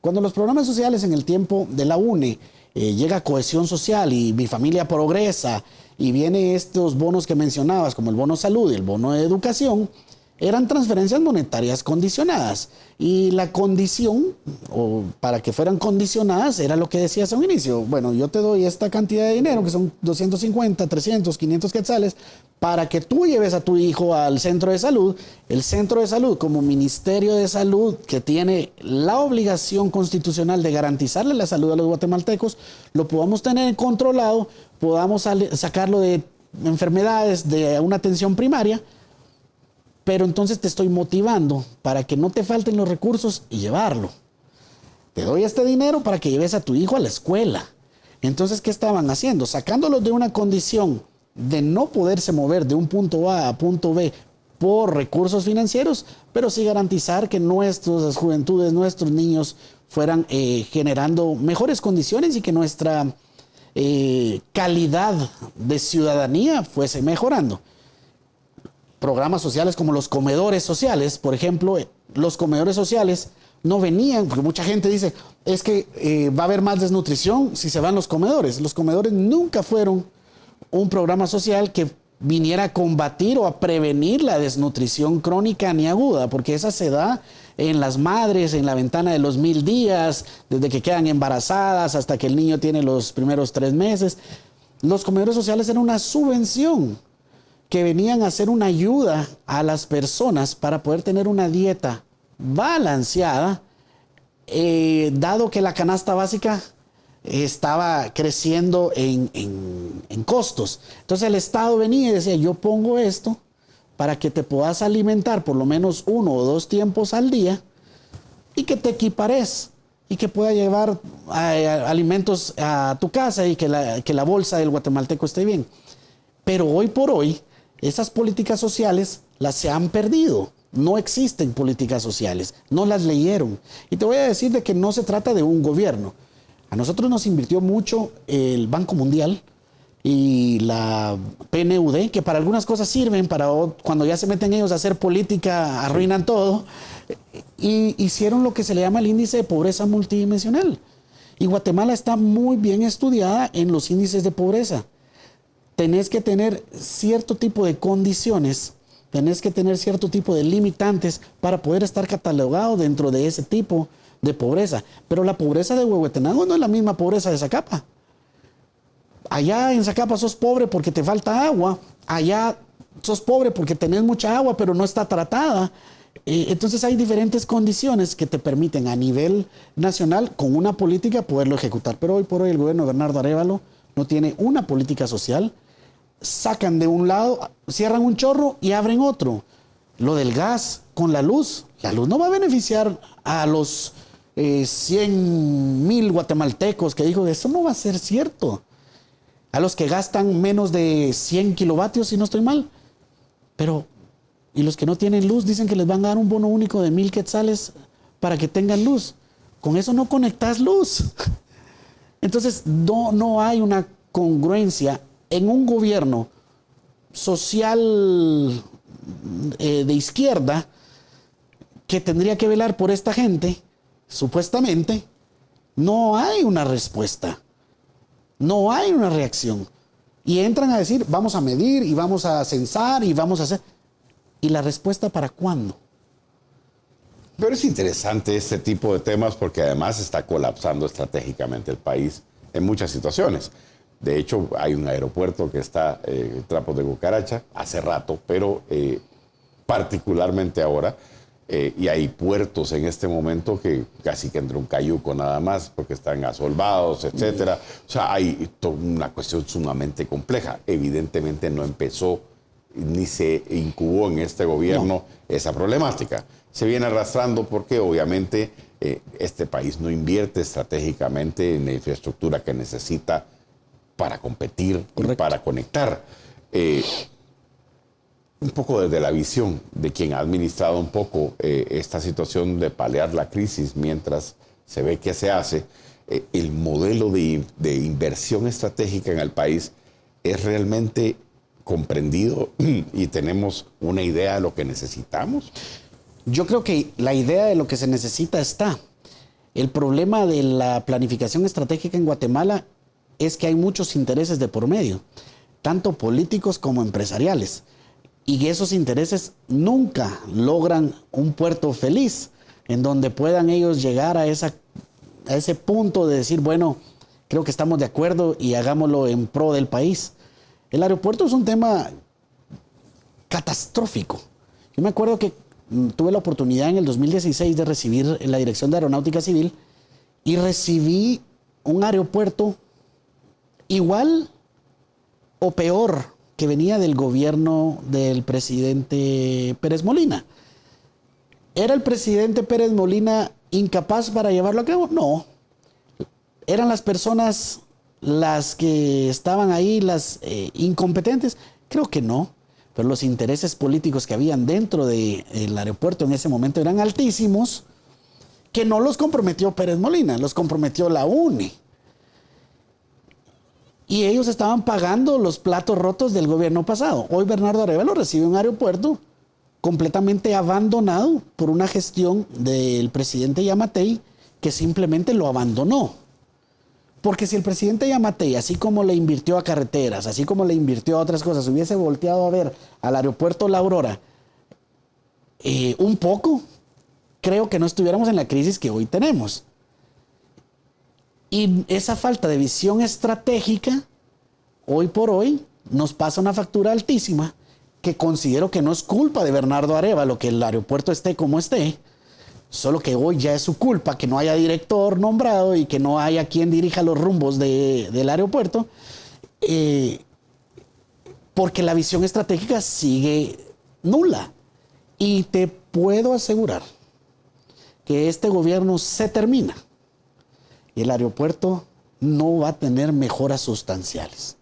Cuando los programas sociales en el tiempo de la UNE llega cohesión social y mi familia progresa y vienen estos bonos que mencionabas como el bono salud y el bono de educación, eran transferencias monetarias condicionadas y la condición, o para que fueran condicionadas, era lo que decías a un inicio. Bueno, yo te doy esta cantidad de dinero, que son 250, 300, 500 quetzales, para que tú lleves a tu hijo al centro de salud. El centro de salud, como Ministerio de Salud, que tiene la obligación constitucional de garantizarle la salud a los guatemaltecos, lo podamos tener controlado, podamos sacarlo de enfermedades, de una atención primaria. Pero entonces te estoy motivando para que no te falten los recursos y llevarlo. Te doy este dinero para que lleves a tu hijo a la escuela. Entonces, ¿qué estaban haciendo? Sacándolos de una condición de no poderse mover de un punto A a punto B por recursos financieros, pero sí garantizar que nuestras juventudes, nuestros niños fueran generando mejores condiciones y que nuestra calidad de ciudadanía fuese mejorando. Programas sociales como los comedores sociales, por ejemplo, los comedores sociales no venían, porque mucha gente dice, es que va a haber más desnutrición si se van los comedores. Los comedores nunca fueron un programa social que viniera a combatir o a prevenir la desnutrición crónica ni aguda, porque esa se da en las madres, en la ventana de los 1000 días, desde que quedan embarazadas hasta que el niño tiene los primeros 3 meses. Los comedores sociales eran una subvención que venían a hacer una ayuda a las personas para poder tener una dieta balanceada, dado que la canasta básica estaba creciendo en costos. Entonces el Estado venía y decía, yo pongo esto para que te puedas alimentar por lo menos 1 o 2 tiempos al día y que te equipares y que pueda llevar alimentos a tu casa y que la bolsa del guatemalteco esté bien. Pero hoy por hoy, esas políticas sociales se han perdido. No existen políticas sociales, no las leyeron. Y te voy a decir de que no se trata de un gobierno. A nosotros nos invirtió mucho el Banco Mundial y la PNUD, que para algunas cosas sirven, cuando ya se meten ellos a hacer política, arruinan todo. Y hicieron lo que se le llama el índice de pobreza multidimensional. Y Guatemala está muy bien estudiada en los índices de pobreza. Tenés que tener cierto tipo de condiciones, tenés que tener cierto tipo de limitantes para poder estar catalogado dentro de ese tipo de pobreza. Pero la pobreza de Huehuetenango no es la misma pobreza de Zacapa. Allá en Zacapa sos pobre porque te falta agua, allá sos pobre porque tenés mucha agua pero no está tratada. Entonces hay diferentes condiciones que te permiten a nivel nacional con una política poderlo ejecutar. Pero hoy por hoy el gobierno de Bernardo Arévalo no tiene una política social. Sacan de un lado, cierran un chorro y abren otro. Lo del gas con la luz no va a beneficiar a los 100,000 guatemaltecos que dijo que eso no va a ser cierto. A los que gastan menos de 100 kilovatios, si no estoy mal. Pero, y los que no tienen luz dicen que les van a dar un bono único de 1,000 quetzales para que tengan luz. Con eso no conectas luz. Entonces, no hay una congruencia en un gobierno social de izquierda que tendría que velar por esta gente. Supuestamente, no hay una respuesta. No hay una reacción. Y entran a decir, vamos a medir y vamos a censar y vamos a hacer. ¿Y la respuesta para cuándo? Pero es interesante este tipo de temas porque además está colapsando estratégicamente el país en muchas situaciones. De hecho, hay un aeropuerto que está en trapos de cucaracha hace rato, pero particularmente ahora. Y hay puertos en este momento que casi que entra un cayuco nada más porque están asolvados, etcétera. O sea, hay una cuestión sumamente compleja. Evidentemente no empezó ni se incubó en este gobierno esa problemática. Se viene arrastrando porque obviamente este país no invierte estratégicamente en la infraestructura que necesita para competir y para conectar. Un poco desde la visión de quien ha administrado un poco esta situación de paliar la crisis mientras se ve qué se hace, el modelo de inversión estratégica en el país es realmente comprendido y tenemos una idea de lo que necesitamos. Yo creo que la idea de lo que se necesita está. El problema de la planificación estratégica en Guatemala es que hay muchos intereses de por medio, tanto políticos como empresariales. Y esos intereses nunca logran un puerto feliz en donde puedan ellos llegar a ese punto de decir, bueno, creo que estamos de acuerdo y hagámoslo en pro del país. El aeropuerto es un tema catastrófico. Yo me acuerdo que tuve la oportunidad en el 2016 de recibir la Dirección de Aeronáutica Civil y recibí un aeropuerto igual o peor que venía del gobierno del presidente Pérez Molina. ¿Era el presidente Pérez Molina incapaz para llevarlo a cabo? No. ¿Eran las personas las que estaban ahí, las incompetentes? Creo que no. Pero los intereses políticos que habían dentro del aeropuerto en ese momento eran altísimos, que no los comprometió Pérez Molina, los comprometió la UNE. Y ellos estaban pagando los platos rotos del gobierno pasado. Hoy Bernardo Arévalo recibe un aeropuerto completamente abandonado por una gestión del presidente Yamatei que simplemente lo abandonó. Porque si el presidente Yamatei, así como le invirtió a carreteras, así como le invirtió a otras cosas, hubiese volteado a ver al aeropuerto La Aurora un poco, creo que no estuviéramos en la crisis que hoy tenemos. Y esa falta de visión estratégica, hoy por hoy, nos pasa una factura altísima que considero que no es culpa de Bernardo Arévalo que el aeropuerto esté como esté, solo que hoy ya es su culpa que no haya director nombrado y que no haya quien dirija los rumbos del aeropuerto, porque la visión estratégica sigue nula. Y te puedo asegurar que este gobierno se termina y el aeropuerto no va a tener mejoras sustanciales.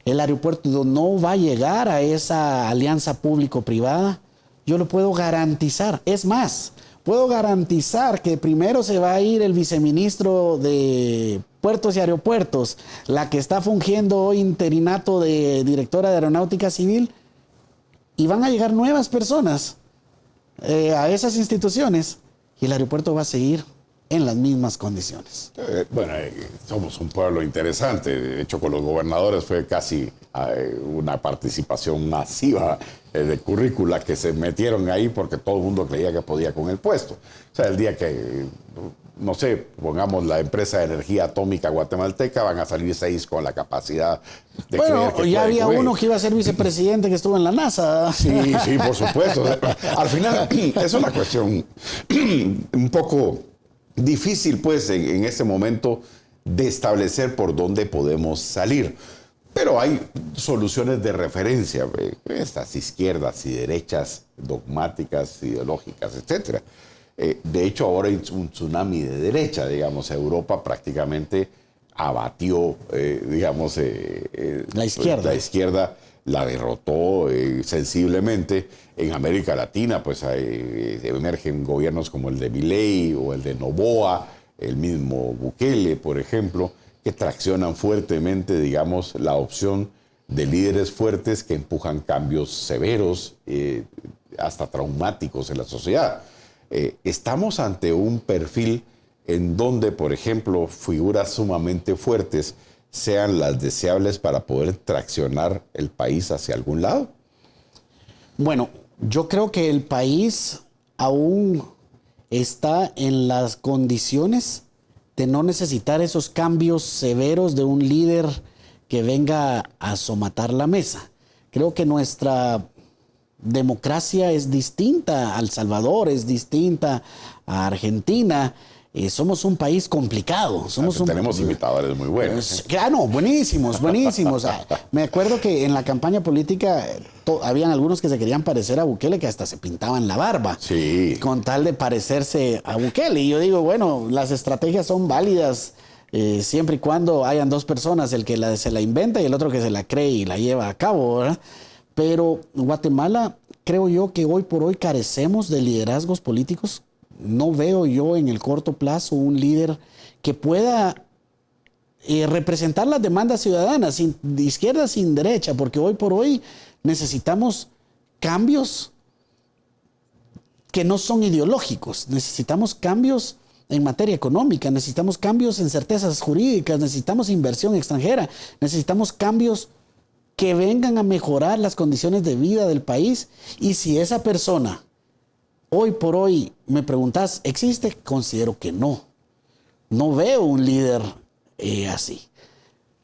El aeropuerto no va a llegar a esa alianza público-privada, yo lo puedo garantizar. Es más, puedo garantizar que primero se va a ir el viceministro de Puertos y Aeropuertos, la que está fungiendo hoy interinato de directora de Aeronáutica Civil, y van a llegar nuevas personas a esas instituciones y el aeropuerto va a seguir en las mismas condiciones. Somos un pueblo interesante. De hecho, con los gobernadores fue casi una participación masiva de currícula que se metieron ahí porque todo el mundo creía que podía con el puesto. O sea, el día que, no sé, pongamos la empresa de energía atómica guatemalteca, van a salir 6 con la capacidad de creer que ya había puede. uno que iba a ser vicepresidente que estuvo en la NASA. Sí, por supuesto. Al final, es una cuestión un poco difícil, pues, en este momento de establecer por dónde podemos salir. Pero hay soluciones de referencia, estas izquierdas y derechas dogmáticas, ideológicas, etc. De hecho, ahora hay un tsunami de derecha, digamos. Europa prácticamente abatió, la izquierda. La izquierda la derrotó sensiblemente. En América Latina, pues emergen gobiernos como el de Milei o el de Noboa, el mismo Bukele, por ejemplo, que traccionan fuertemente, digamos, la opción de líderes fuertes que empujan cambios severos, hasta traumáticos en la sociedad. Estamos ante un perfil en donde, por ejemplo, figuras sumamente fuertes sean las deseables para poder traccionar el país hacia algún lado. Bueno, yo creo que el país aún está en las condiciones de no necesitar esos cambios severos de un líder que venga a somatar la mesa. Creo que nuestra democracia es distinta a El Salvador, es distinta a Argentina. Somos un país complicado. Tenemos imitadores muy buenos. Claro, buenísimos. Me acuerdo que en la campaña política habían algunos que se querían parecer a Bukele, que hasta se pintaban la barba. Sí. Con tal de parecerse a Bukele. Y yo digo, bueno, las estrategias son válidas siempre y cuando hayan dos personas, el que se la inventa y el otro que se la cree y la lleva a cabo, ¿verdad? Pero Guatemala, creo yo que hoy por hoy carecemos de liderazgos políticos. No veo yo en el corto plazo un líder que pueda representar las demandas ciudadanas, de izquierda sin derecha, porque hoy por hoy necesitamos cambios que no son ideológicos, necesitamos cambios en materia económica, necesitamos cambios en certezas jurídicas, necesitamos inversión extranjera, necesitamos cambios que vengan a mejorar las condiciones de vida del país. Y si esa persona hoy por hoy me preguntas, ¿existe? Considero que no. No veo un líder así.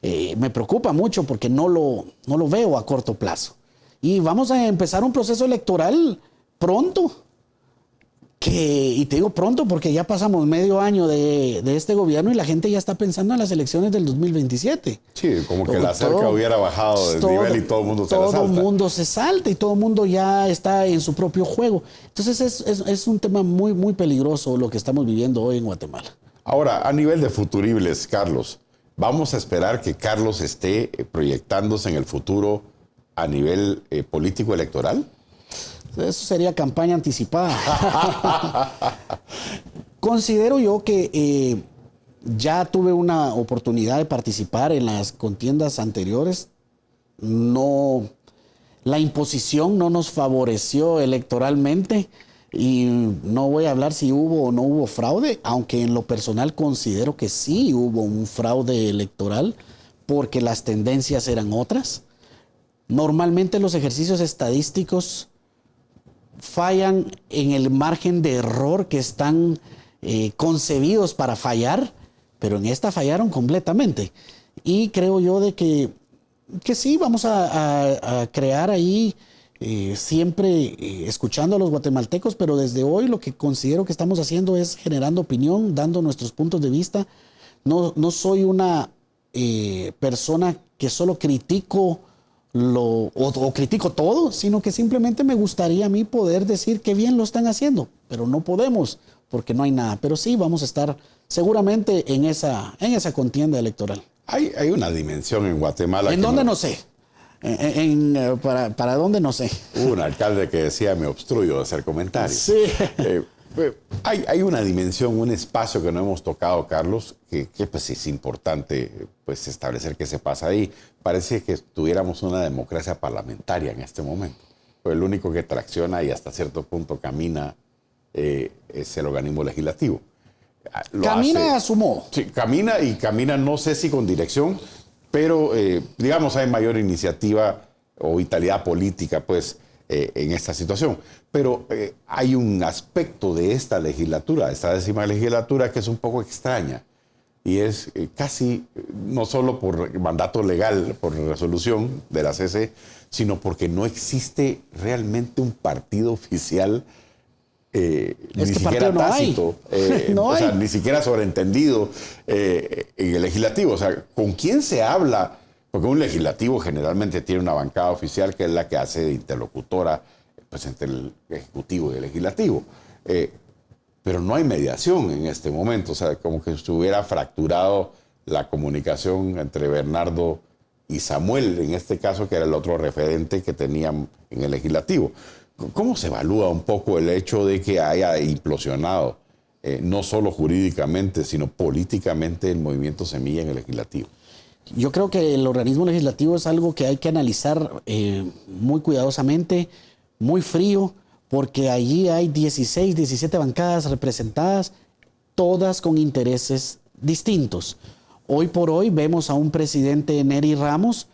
Me preocupa mucho porque no lo veo a corto plazo. Y vamos a empezar un proceso electoral pronto. Y te digo pronto porque ya pasamos medio año de este gobierno y la gente ya está pensando en las elecciones del 2027. Sí, como que la cerca hubiera bajado de nivel y todo el mundo se la salta. Todo el mundo se salta y todo el mundo ya está en su propio juego. Entonces es un tema muy, muy peligroso lo que estamos viviendo hoy en Guatemala. Ahora, a nivel de futuribles, Carlos, ¿vamos a esperar que Carlos esté proyectándose en el futuro a nivel político electoral? Eso sería campaña anticipada. Considero yo que ya tuve una oportunidad de participar en las contiendas anteriores. La imposición no nos favoreció electoralmente. Y no voy a hablar si hubo o no hubo fraude, aunque en lo personal considero que sí hubo un fraude electoral porque las tendencias eran otras. Normalmente los ejercicios estadísticos fallan en el margen de error que están concebidos para fallar, pero en esta fallaron completamente. Y creo yo de que sí, vamos a crear ahí siempre escuchando a los guatemaltecos, pero desde hoy lo que considero que estamos haciendo es generando opinión, dando nuestros puntos de vista. No soy una persona que solo critico o critico todo, sino que simplemente me gustaría a mí poder decir que bien lo están haciendo, pero no podemos porque no hay nada. Pero sí vamos a estar seguramente en esa contienda electoral. Hay una dimensión en Guatemala. ¿En dónde? No sé. ¿Para dónde? No sé. Hubo un alcalde que decía, me obstruyo de hacer comentarios. Sí. Hay una dimensión, un espacio que no hemos tocado, Carlos, que pues es importante pues establecer qué se pasa ahí. Parece que tuviéramos una democracia parlamentaria en este momento. Pues el único que tracciona y hasta cierto punto camina es el organismo legislativo. Camina a su modo. Sí, camina, no sé si con dirección, pero digamos hay mayor iniciativa o vitalidad política pues en esta situación. Pero hay un aspecto de esta legislatura, esta 10ª legislatura, que es un poco extraña y es casi no solo por mandato legal, por resolución de la CC, sino porque no existe realmente un partido oficial. Ni siquiera no tácito, no o sea, hay. ni siquiera sobreentendido en el legislativo. O sea, ¿con quién se habla? Porque un legislativo generalmente tiene una bancada oficial que es la que hace de interlocutora pues, entre el ejecutivo y el legislativo. Pero no hay mediación en este momento. O sea, como que se hubiera fracturado la comunicación entre Bernardo y Samuel, en este caso, que era el otro referente que tenían en el legislativo. ¿Cómo se evalúa un poco el hecho de que haya implosionado, no solo jurídicamente, sino políticamente, el movimiento Semilla en el legislativo? Yo creo que el organismo legislativo es algo que hay que analizar muy cuidadosamente, muy frío, porque allí hay 16, 17 bancadas representadas, todas con intereses distintos. Hoy por hoy vemos a un presidente, Nery Ramos,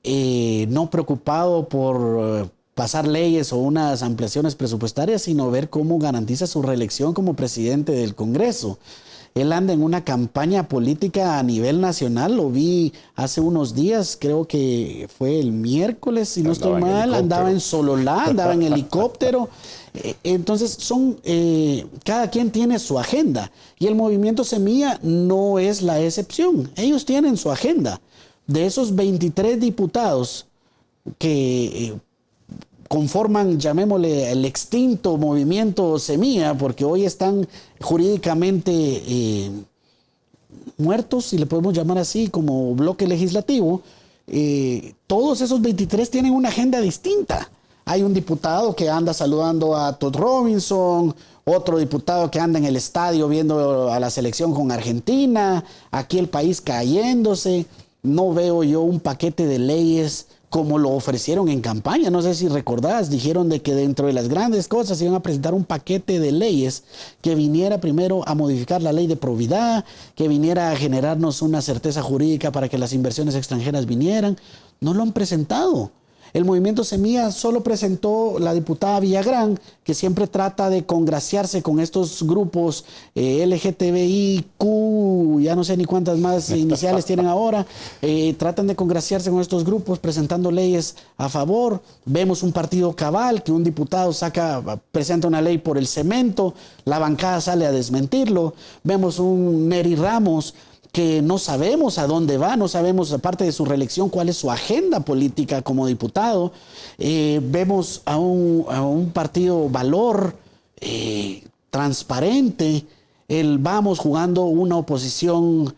no preocupado por pasar leyes o unas ampliaciones presupuestarias, sino ver cómo garantiza su reelección como presidente del Congreso. Él anda en una campaña política a nivel nacional, lo vi hace unos días, creo que fue el miércoles, si no estoy mal, andaba en Sololá, andaba en helicóptero. Entonces cada quien tiene su agenda y el movimiento Semilla no es la excepción. Ellos tienen su agenda. De esos 23 diputados que conforman, llamémosle, el extinto movimiento Semilla, porque hoy están jurídicamente muertos, si le podemos llamar así, como bloque legislativo, todos esos 23 tienen una agenda distinta. Hay un diputado que anda saludando a Todd Robinson, otro diputado que anda en el estadio viendo a la selección con Argentina, aquí el país cayéndose. No veo yo un paquete de leyes como lo ofrecieron en campaña. No sé si recordás, dijeron de que dentro de las grandes cosas iban a presentar un paquete de leyes que viniera primero a modificar la ley de probidad, que viniera a generarnos una certeza jurídica para que las inversiones extranjeras vinieran. No lo han presentado. El movimiento Semilla solo presentó la diputada Villagrán, que siempre trata de congraciarse con estos grupos LGTBIQ, ya no sé ni cuántas más iniciales tienen ahora, tratan de congraciarse con estos grupos presentando leyes a favor. Vemos un partido cabal, que un diputado presenta una ley por el cemento, la bancada sale a desmentirlo. Vemos un Nery Ramos que no sabemos a dónde va, no sabemos, aparte de su reelección, cuál es su agenda política como diputado. Vemos a un partido Valor transparente. Vamos jugando una oposición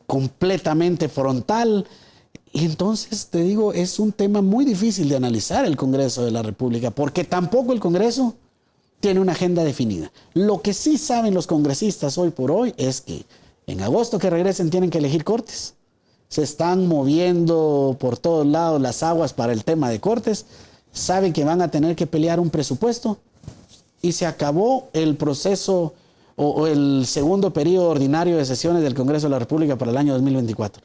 completamente frontal. Y entonces, te digo, es un tema muy difícil de analizar el Congreso de la República, porque tampoco el Congreso tiene una agenda definida. Lo que sí saben los congresistas hoy por hoy es que en agosto que regresen tienen que elegir cortes. Se están moviendo por todos lados las aguas para el tema de cortes. Saben que van a tener que pelear un presupuesto y se acabó el proceso o el segundo periodo ordinario de sesiones del Congreso de la República para el año 2024.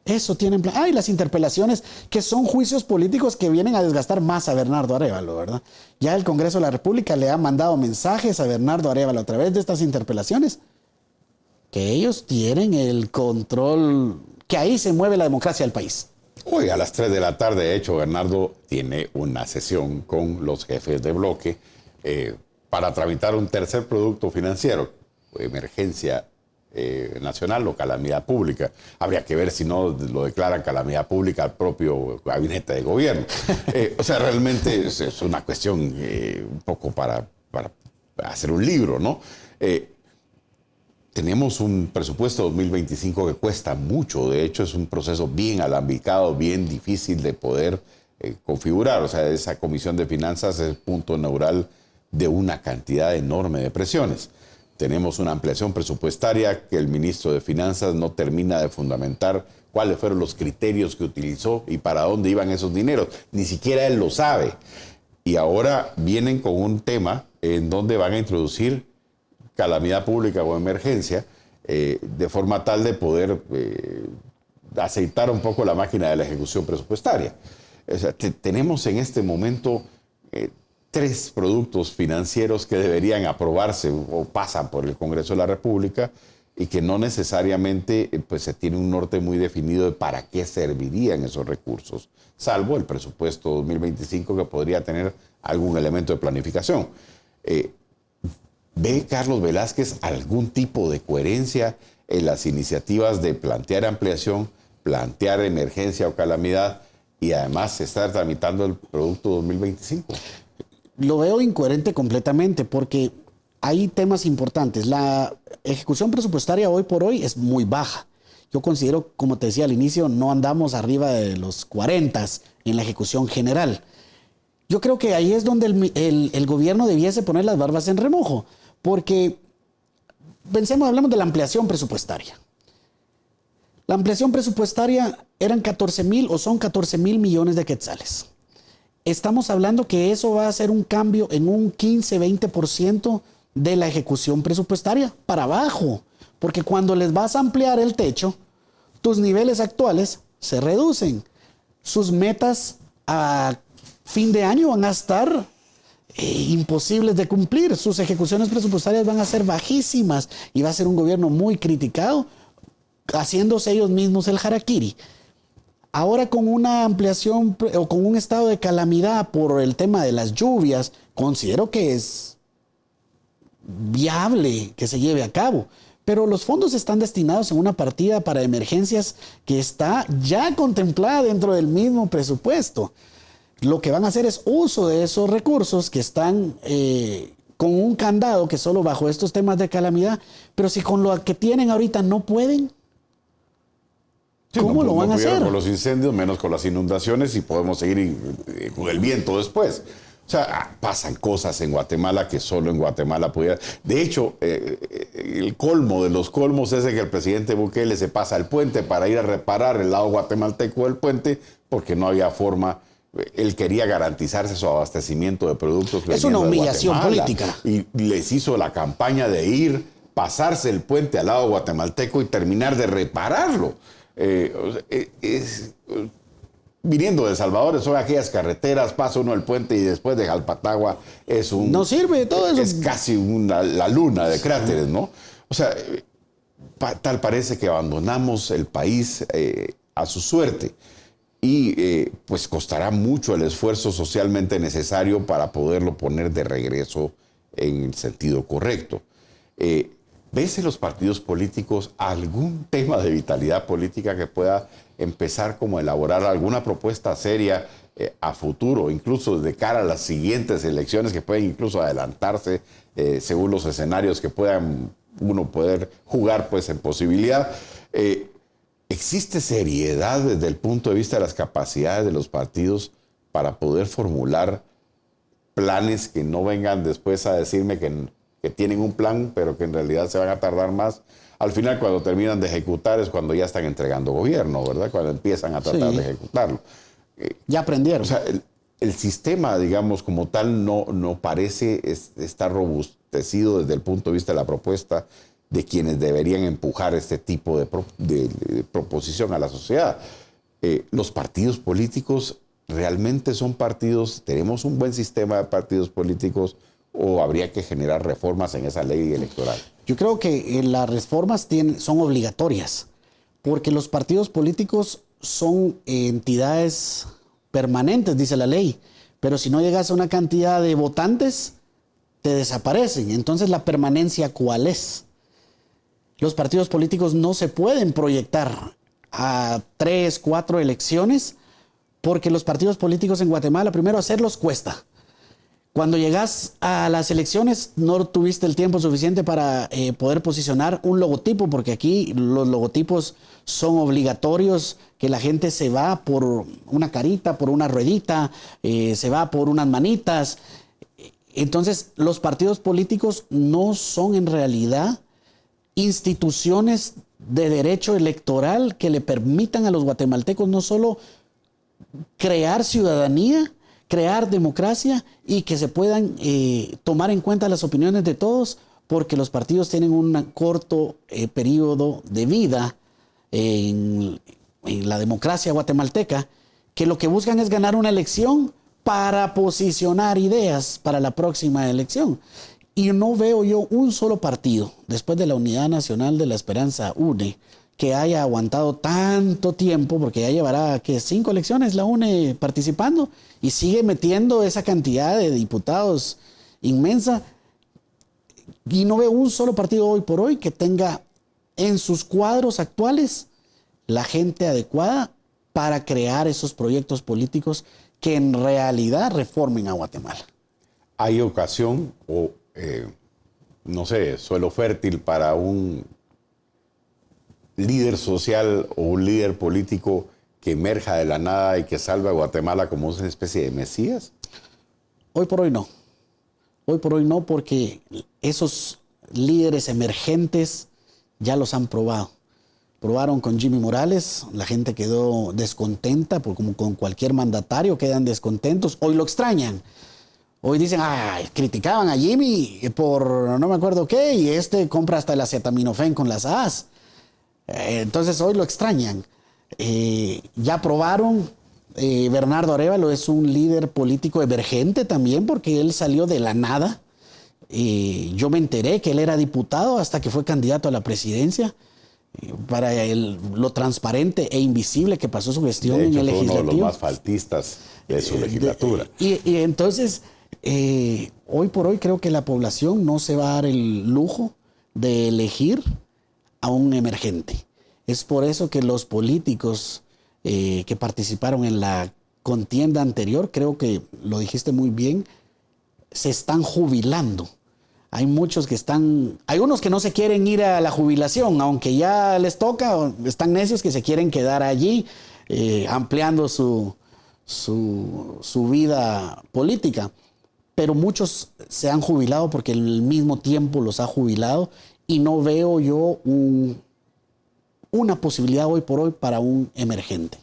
Eso tienen plan. Y las interpelaciones, que son juicios políticos que vienen a desgastar más a Bernardo Arévalo, ¿verdad? Ya el Congreso de la República le ha mandado mensajes a Bernardo Arévalo a través de estas interpelaciones, que ellos tienen el control, que ahí se mueve la democracia del país. Hoy a las 3 de la tarde, de hecho, Bernardo tiene una sesión con los jefes de bloque para tramitar un tercer producto financiero, emergencia nacional o calamidad pública. Habría que ver si no lo declaran calamidad pública al propio gabinete de gobierno. O sea, realmente es una cuestión un poco para hacer un libro, ¿no? Tenemos un presupuesto 2025 que cuesta mucho. De hecho, es un proceso bien alambicado, bien difícil de poder configurar. O sea, esa comisión de finanzas es el punto neural de una cantidad enorme de presiones. Tenemos una ampliación presupuestaria que el ministro de Finanzas no termina de fundamentar cuáles fueron los criterios que utilizó y para dónde iban esos dineros. Ni siquiera él lo sabe. Y ahora vienen con un tema en donde van a introducir calamidad pública o emergencia de forma tal de poder aceitar un poco la máquina de la ejecución presupuestaria. O sea, tenemos en este momento 3 productos financieros que deberían aprobarse o pasan por el Congreso de la República y que no necesariamente pues, se tiene un norte muy definido de para qué servirían esos recursos, salvo el presupuesto 2025 que podría tener algún elemento de planificación. ¿Ve Carlos Velázquez algún tipo de coherencia en las iniciativas de plantear ampliación, plantear emergencia o calamidad y además estar tramitando el producto 2025? Lo veo incoherente completamente porque hay temas importantes. La ejecución presupuestaria hoy por hoy es muy baja. Yo considero, como te decía al inicio, no andamos arriba de los 40 en la ejecución general. Yo creo que ahí es donde el gobierno debiese poner las barbas en remojo, porque hablamos de la ampliación presupuestaria. La ampliación presupuestaria eran 14,000 o son 14,000 millones de quetzales. Estamos hablando que eso va a ser un cambio en un 15-20% de la ejecución presupuestaria para abajo, porque cuando les vas a ampliar el techo, tus niveles actuales se reducen. Sus metas a fin de año van a estar imposibles de cumplir. Sus ejecuciones presupuestarias van a ser bajísimas y va a ser un gobierno muy criticado, haciéndose ellos mismos el harakiri. Ahora con una ampliación o con un estado de calamidad por el tema de las lluvias, considero que es viable que se lleve a cabo. Pero los fondos están destinados en una partida para emergencias que está ya contemplada dentro del mismo presupuesto. Lo que van a hacer es uso de esos recursos que están con un candado que solo bajo estos temas de calamidad, pero si con lo que tienen ahorita no pueden, ¿cómo lo van a hacer? Con los incendios, menos con las inundaciones y podemos seguir con el viento después. O sea, pasan cosas en Guatemala que solo en Guatemala pudiera. De hecho, el colmo de los colmos es de que el presidente Bukele se pasa el puente para ir a reparar el lado guatemalteco del puente porque no había forma. Él quería garantizarse su abastecimiento de productos. Es una humillación política. Y les hizo la campaña de ir, pasarse el puente al lado guatemalteco y terminar de repararlo. Viniendo de Salvador, son aquellas carreteras, pasa uno el puente y después de Jalpatagua es un... No sirve todo eso. Es casi la luna de cráteres, ¿no? O sea, tal parece que abandonamos el país a su suerte y pues costará mucho el esfuerzo socialmente necesario para poderlo poner de regreso en el sentido correcto. ¿Ves en los partidos políticos algún tema de vitalidad política que pueda empezar como a elaborar alguna propuesta seria a futuro, incluso de cara a las siguientes elecciones que pueden incluso adelantarse según los escenarios que puedan uno poder jugar pues en posibilidad? ¿Existe seriedad desde el punto de vista de las capacidades de los partidos para poder formular planes que no vengan después a decirme que tienen un plan, pero que en realidad se van a tardar más? Al final, cuando terminan de ejecutar es cuando ya están entregando gobierno, ¿verdad? Cuando empiezan a tratar de ejecutarlo. Ya aprendieron. O sea, el sistema, digamos, como tal, no parece estar robustecido desde el punto de vista de la propuesta de quienes deberían empujar este tipo de proposición a la sociedad. Los partidos políticos realmente son partidos, tenemos un buen sistema de partidos políticos, o habría que generar reformas en esa ley electoral. Yo creo que las reformas son obligatorias, porque los partidos políticos son entidades permanentes, dice la ley, pero si no llegas a una cantidad de votantes, te desaparecen. Entonces, ¿la permanencia cuál es? Los partidos políticos no se pueden proyectar a 3, 4 elecciones, porque los partidos políticos en Guatemala, primero hacerlos cuesta. Cuando llegas a las elecciones no tuviste el tiempo suficiente para poder posicionar un logotipo, porque aquí los logotipos son obligatorios, que la gente se va por una carita, por una ruedita, se va por unas manitas. Entonces, los partidos políticos no son en realidad instituciones de derecho electoral que le permitan a los guatemaltecos no solo crear ciudadanía, crear democracia y que se puedan tomar en cuenta las opiniones de todos, porque los partidos tienen un corto periodo de vida en la democracia guatemalteca, que lo que buscan es ganar una elección para posicionar ideas para la próxima elección. Y no veo yo un solo partido, después de la Unidad Nacional de la Esperanza, UNE, que haya aguantado tanto tiempo, porque ya llevará, ¿qué? 5 elecciones la UNE participando y sigue metiendo esa cantidad de diputados inmensa. Y no veo un solo partido hoy por hoy que tenga en sus cuadros actuales la gente adecuada para crear esos proyectos políticos que en realidad reformen a Guatemala. ¿Hay ocasión o, no sé, suelo fértil para un líder social o un líder político que emerja de la nada y que salve a Guatemala como una especie de mesías? Hoy por hoy no. Hoy por hoy no, porque esos líderes emergentes ya los han probado. Probaron con Jimmy Morales, la gente quedó descontenta, como con cualquier mandatario quedan descontentos. Hoy lo extrañan. Hoy dicen, criticaban a Jimmy por no me acuerdo qué, y compra hasta el acetaminofén con las A's. Entonces hoy lo extrañan. Ya probaron, Bernardo Arévalo es un líder político emergente también, porque él salió de la nada. Yo me enteré que él era diputado hasta que fue candidato a la presidencia. Para lo transparente e invisible que pasó su gestión de hecho, en el legislativo. Fue uno de los más faltistas de su legislatura. Y entonces, hoy por hoy creo que la población no se va a dar el lujo de elegir a un emergente. Es por eso que los políticos que participaron en la contienda anterior, creo que lo dijiste muy bien, se están jubilando. Hay muchos que hay unos que no se quieren ir a la jubilación, aunque ya les toca, están necios que se quieren quedar allí, ampliando su vida política. Pero muchos se han jubilado porque el mismo tiempo los ha jubilado, y no veo yo una posibilidad hoy por hoy para un emergente.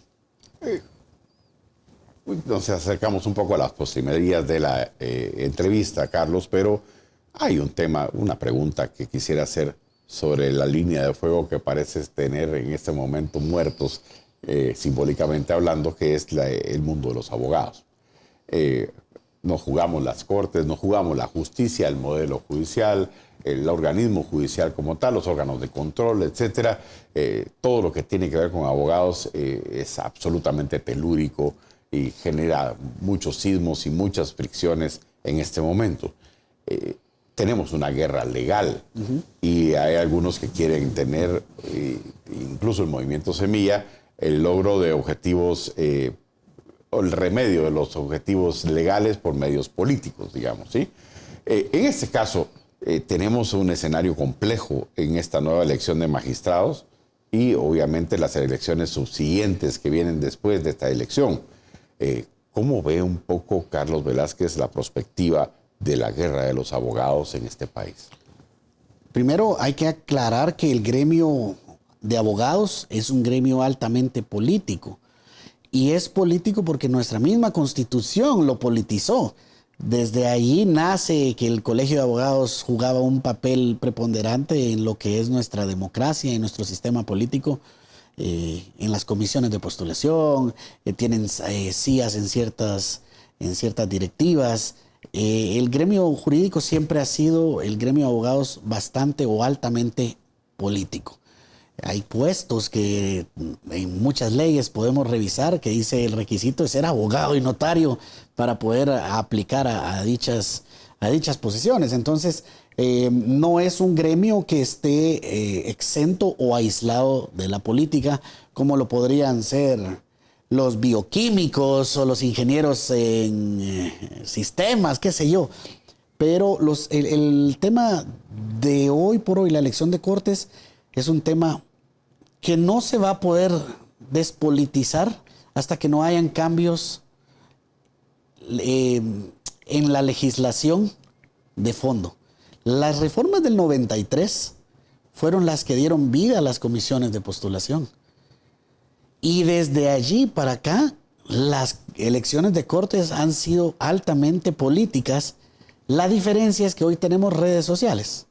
Nos acercamos un poco a las postrimerías de la entrevista, Carlos, pero hay un tema, una pregunta que quisiera hacer sobre la línea de fuego que pareces tener en este momento muertos, simbólicamente hablando, que es el mundo de los abogados. Nos jugamos las cortes, nos jugamos la justicia, el modelo judicial, el organismo judicial como tal, los órganos de control, etcétera. Todo lo que tiene que ver con abogados es absolutamente telúrico y genera muchos sismos y muchas fricciones en este momento. Tenemos una guerra legal y hay algunos que quieren tener, incluso el movimiento Semilla, el logro de objetivos o el remedio de los objetivos legales por medios políticos, digamos, ¿sí? En este caso, tenemos un escenario complejo en esta nueva elección de magistrados y obviamente las elecciones subsiguientes que vienen después de esta elección. ¿Cómo ve un poco Carlos Velázquez la perspectiva de la guerra de los abogados en este país? Primero hay que aclarar que el gremio de abogados es un gremio altamente político, Y es político porque nuestra misma Constitución lo politizó. Desde allí nace que el Colegio de Abogados jugaba un papel preponderante en lo que es nuestra democracia y nuestro sistema político, en las comisiones de postulación, tienen sillas en ciertas directivas. El gremio jurídico siempre ha sido el gremio de abogados bastante o altamente político. Hay puestos que en muchas leyes podemos revisar que dice el requisito de ser abogado y notario para poder aplicar a dichas posiciones. Entonces, no es un gremio que esté exento o aislado de la política, como lo podrían ser los bioquímicos o los ingenieros en sistemas, qué sé yo. Pero el tema de hoy por hoy, la elección de Cortes, es un tema que no se va a poder despolitizar hasta que no hayan cambios en la legislación de fondo. Las reformas del 93 fueron las que dieron vida a las comisiones de postulación. Y desde allí para acá, las elecciones de Cortes han sido altamente políticas. La diferencia es que hoy tenemos redes sociales.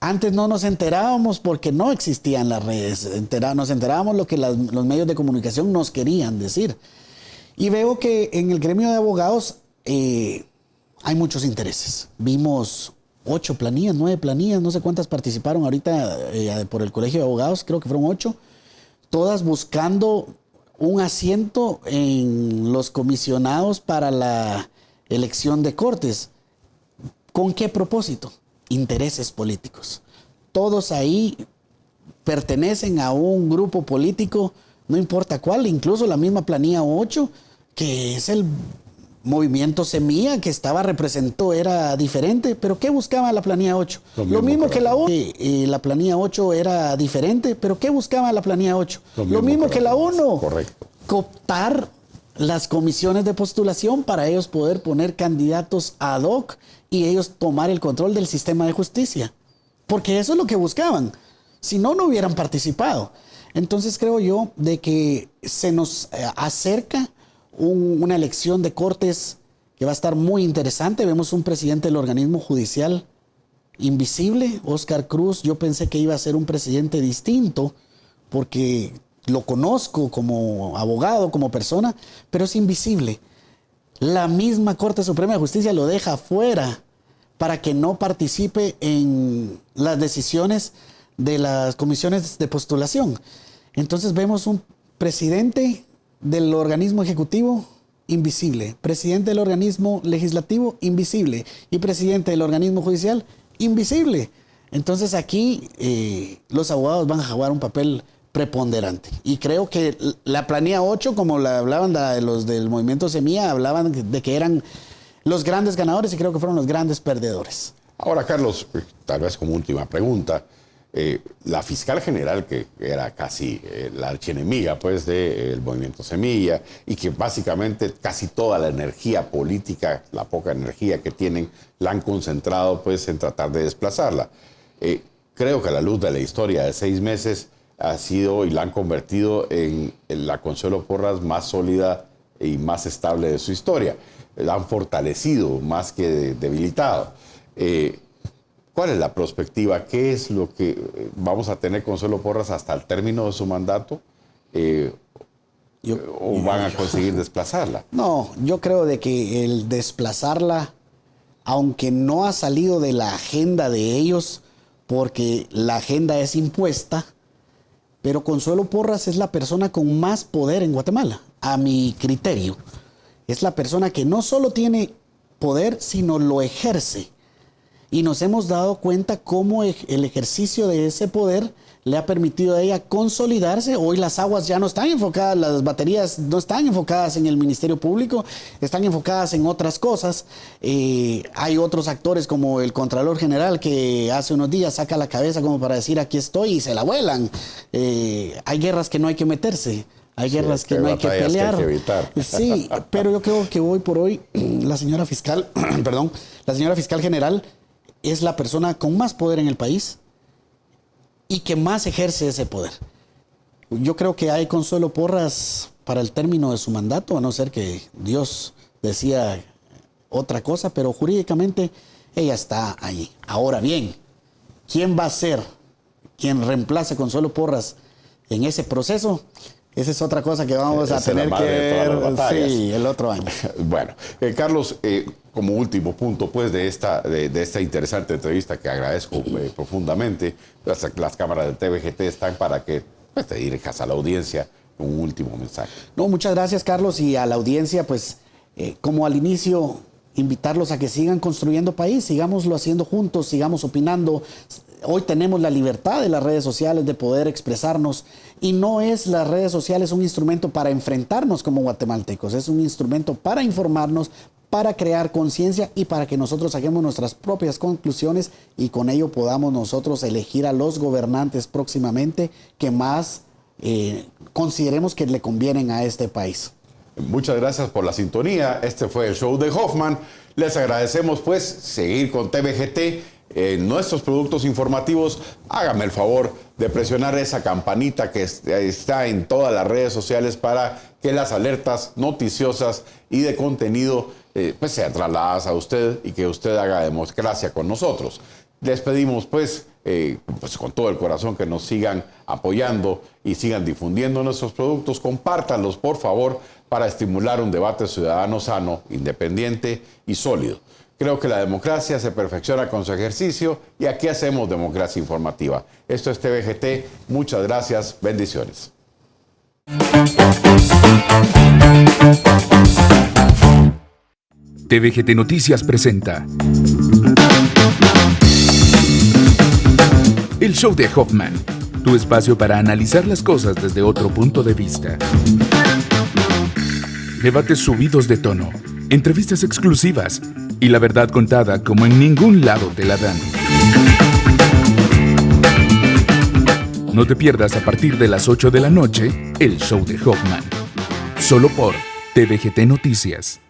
Antes no nos enterábamos porque no existían las redes. Nos enterábamos lo que los medios de comunicación nos querían decir. Y veo que en el gremio de abogados hay muchos intereses. Vimos 8 planillas, 9 planillas, no sé cuántas participaron ahorita por el Colegio de Abogados, creo que fueron 8. Todas buscando un asiento en los comisionados para la elección de Cortes. ¿Con qué propósito? Intereses políticos. Todos ahí pertenecen a un grupo político, no importa cuál, incluso la misma planilla 8, que es el movimiento Semilla, que representó, era diferente, pero ¿qué buscaba la planilla 8? Lo mismo que la 1. La planilla 8 era diferente, pero ¿qué buscaba la planilla 8? Lo mismo que la 1. Correcto. Cooptar las comisiones de postulación para ellos poder poner candidatos ad hoc y ellos tomar el control del sistema de justicia. Porque eso es lo que buscaban. Si no, no hubieran participado. Entonces creo yo de que se nos acerca una elección de Cortes que va a estar muy interesante. Vemos un presidente del organismo judicial invisible, Óscar Cruz. Yo pensé que iba a ser un presidente distinto porque lo conozco como abogado, como persona, pero es invisible. La misma Corte Suprema de Justicia lo deja fuera para que no participe en las decisiones de las comisiones de postulación. Entonces vemos un presidente del organismo ejecutivo invisible, presidente del organismo legislativo invisible y presidente del organismo judicial invisible. Entonces aquí los abogados van a jugar un papel preponderante. Y creo que la planilla 8, como la hablaban los del movimiento Semilla, hablaban de que eran los grandes ganadores y creo que fueron los grandes perdedores. Ahora, Carlos, tal vez como última pregunta, la fiscal general, que era casi la archienemiga pues, del movimiento Semilla, y que básicamente casi toda la energía política, la poca energía que tienen, la han concentrado pues, en tratar de desplazarla. Creo que a la luz de la historia de 6 meses ha sido y la han convertido en la Consuelo Porras más sólida y más estable de su historia. La han fortalecido más que debilitado. ¿Cuál es la perspectiva? ¿Qué es lo que vamos a tener Consuelo Porras hasta el término de su mandato? ¿O van a conseguir desplazarla? No, yo creo de que el desplazarla, aunque no ha salido de la agenda de ellos, porque la agenda es impuesta, pero Consuelo Porras es la persona con más poder en Guatemala, a mi criterio. Es la persona que no solo tiene poder, sino lo ejerce. Y nos hemos dado cuenta cómo el ejercicio de ese poder le ha permitido a ella consolidarse. Hoy las aguas ya no están enfocadas, las baterías no están enfocadas en el Ministerio Público, están enfocadas en otras cosas. Hay otros actores como el Contralor General que hace unos días saca la cabeza como para decir aquí estoy y se la vuelan. Hay guerras que no hay que meterse. Hay guerras que no hay que pelear. Que hay que evitar. Sí, pero yo creo que hoy por hoy la señora fiscal, perdón, la señora fiscal general es la persona con más poder en el país y que más ejerce ese poder. Yo creo que hay Consuelo Porras para el término de su mandato, a no ser que Dios decía otra cosa, pero jurídicamente ella está allí. Ahora bien, ¿quién va a ser quien reemplace a Consuelo Porras en ese proceso? Esa es otra cosa que vamos a tener que ver el otro año. Bueno, Carlos, como último punto pues de esta interesante entrevista que agradezco profundamente, las cámaras del TVGT están para que pues, te dirijas a la audiencia con un último mensaje. No, muchas gracias, Carlos, y a la audiencia, pues como al inicio, invitarlos a que sigan construyendo país, sigámoslo haciendo juntos, sigamos opinando. Hoy tenemos la libertad de las redes sociales de poder expresarnos y no es las redes sociales un instrumento para enfrentarnos como guatemaltecos, es un instrumento para informarnos, para crear conciencia y para que nosotros saquemos nuestras propias conclusiones y con ello podamos nosotros elegir a los gobernantes próximamente que más consideremos que le convienen a este país. Muchas gracias por la sintonía. Este fue el show de Hoffman. Les agradecemos pues seguir con TVGT. Nuestros productos informativos, hágame el favor de presionar esa campanita que está en todas las redes sociales para que las alertas noticiosas y de contenido pues sean trasladadas a usted y que usted haga democracia con nosotros. Les pedimos pues con todo el corazón que nos sigan apoyando y sigan difundiendo nuestros productos. Compártanlos por favor para estimular un debate ciudadano sano, independiente y sólido. Creo que la democracia se perfecciona con su ejercicio y aquí hacemos democracia informativa. Esto es TVGT. Muchas gracias. Bendiciones. TVGT Noticias presenta El Show de Hoffman, tu espacio para analizar las cosas desde otro punto de vista. Debates subidos de tono, entrevistas exclusivas y la verdad contada como en ningún lado te la dan. No te pierdas a partir de las 8 de la noche El Show de Hoffman, solo por TVGT Noticias.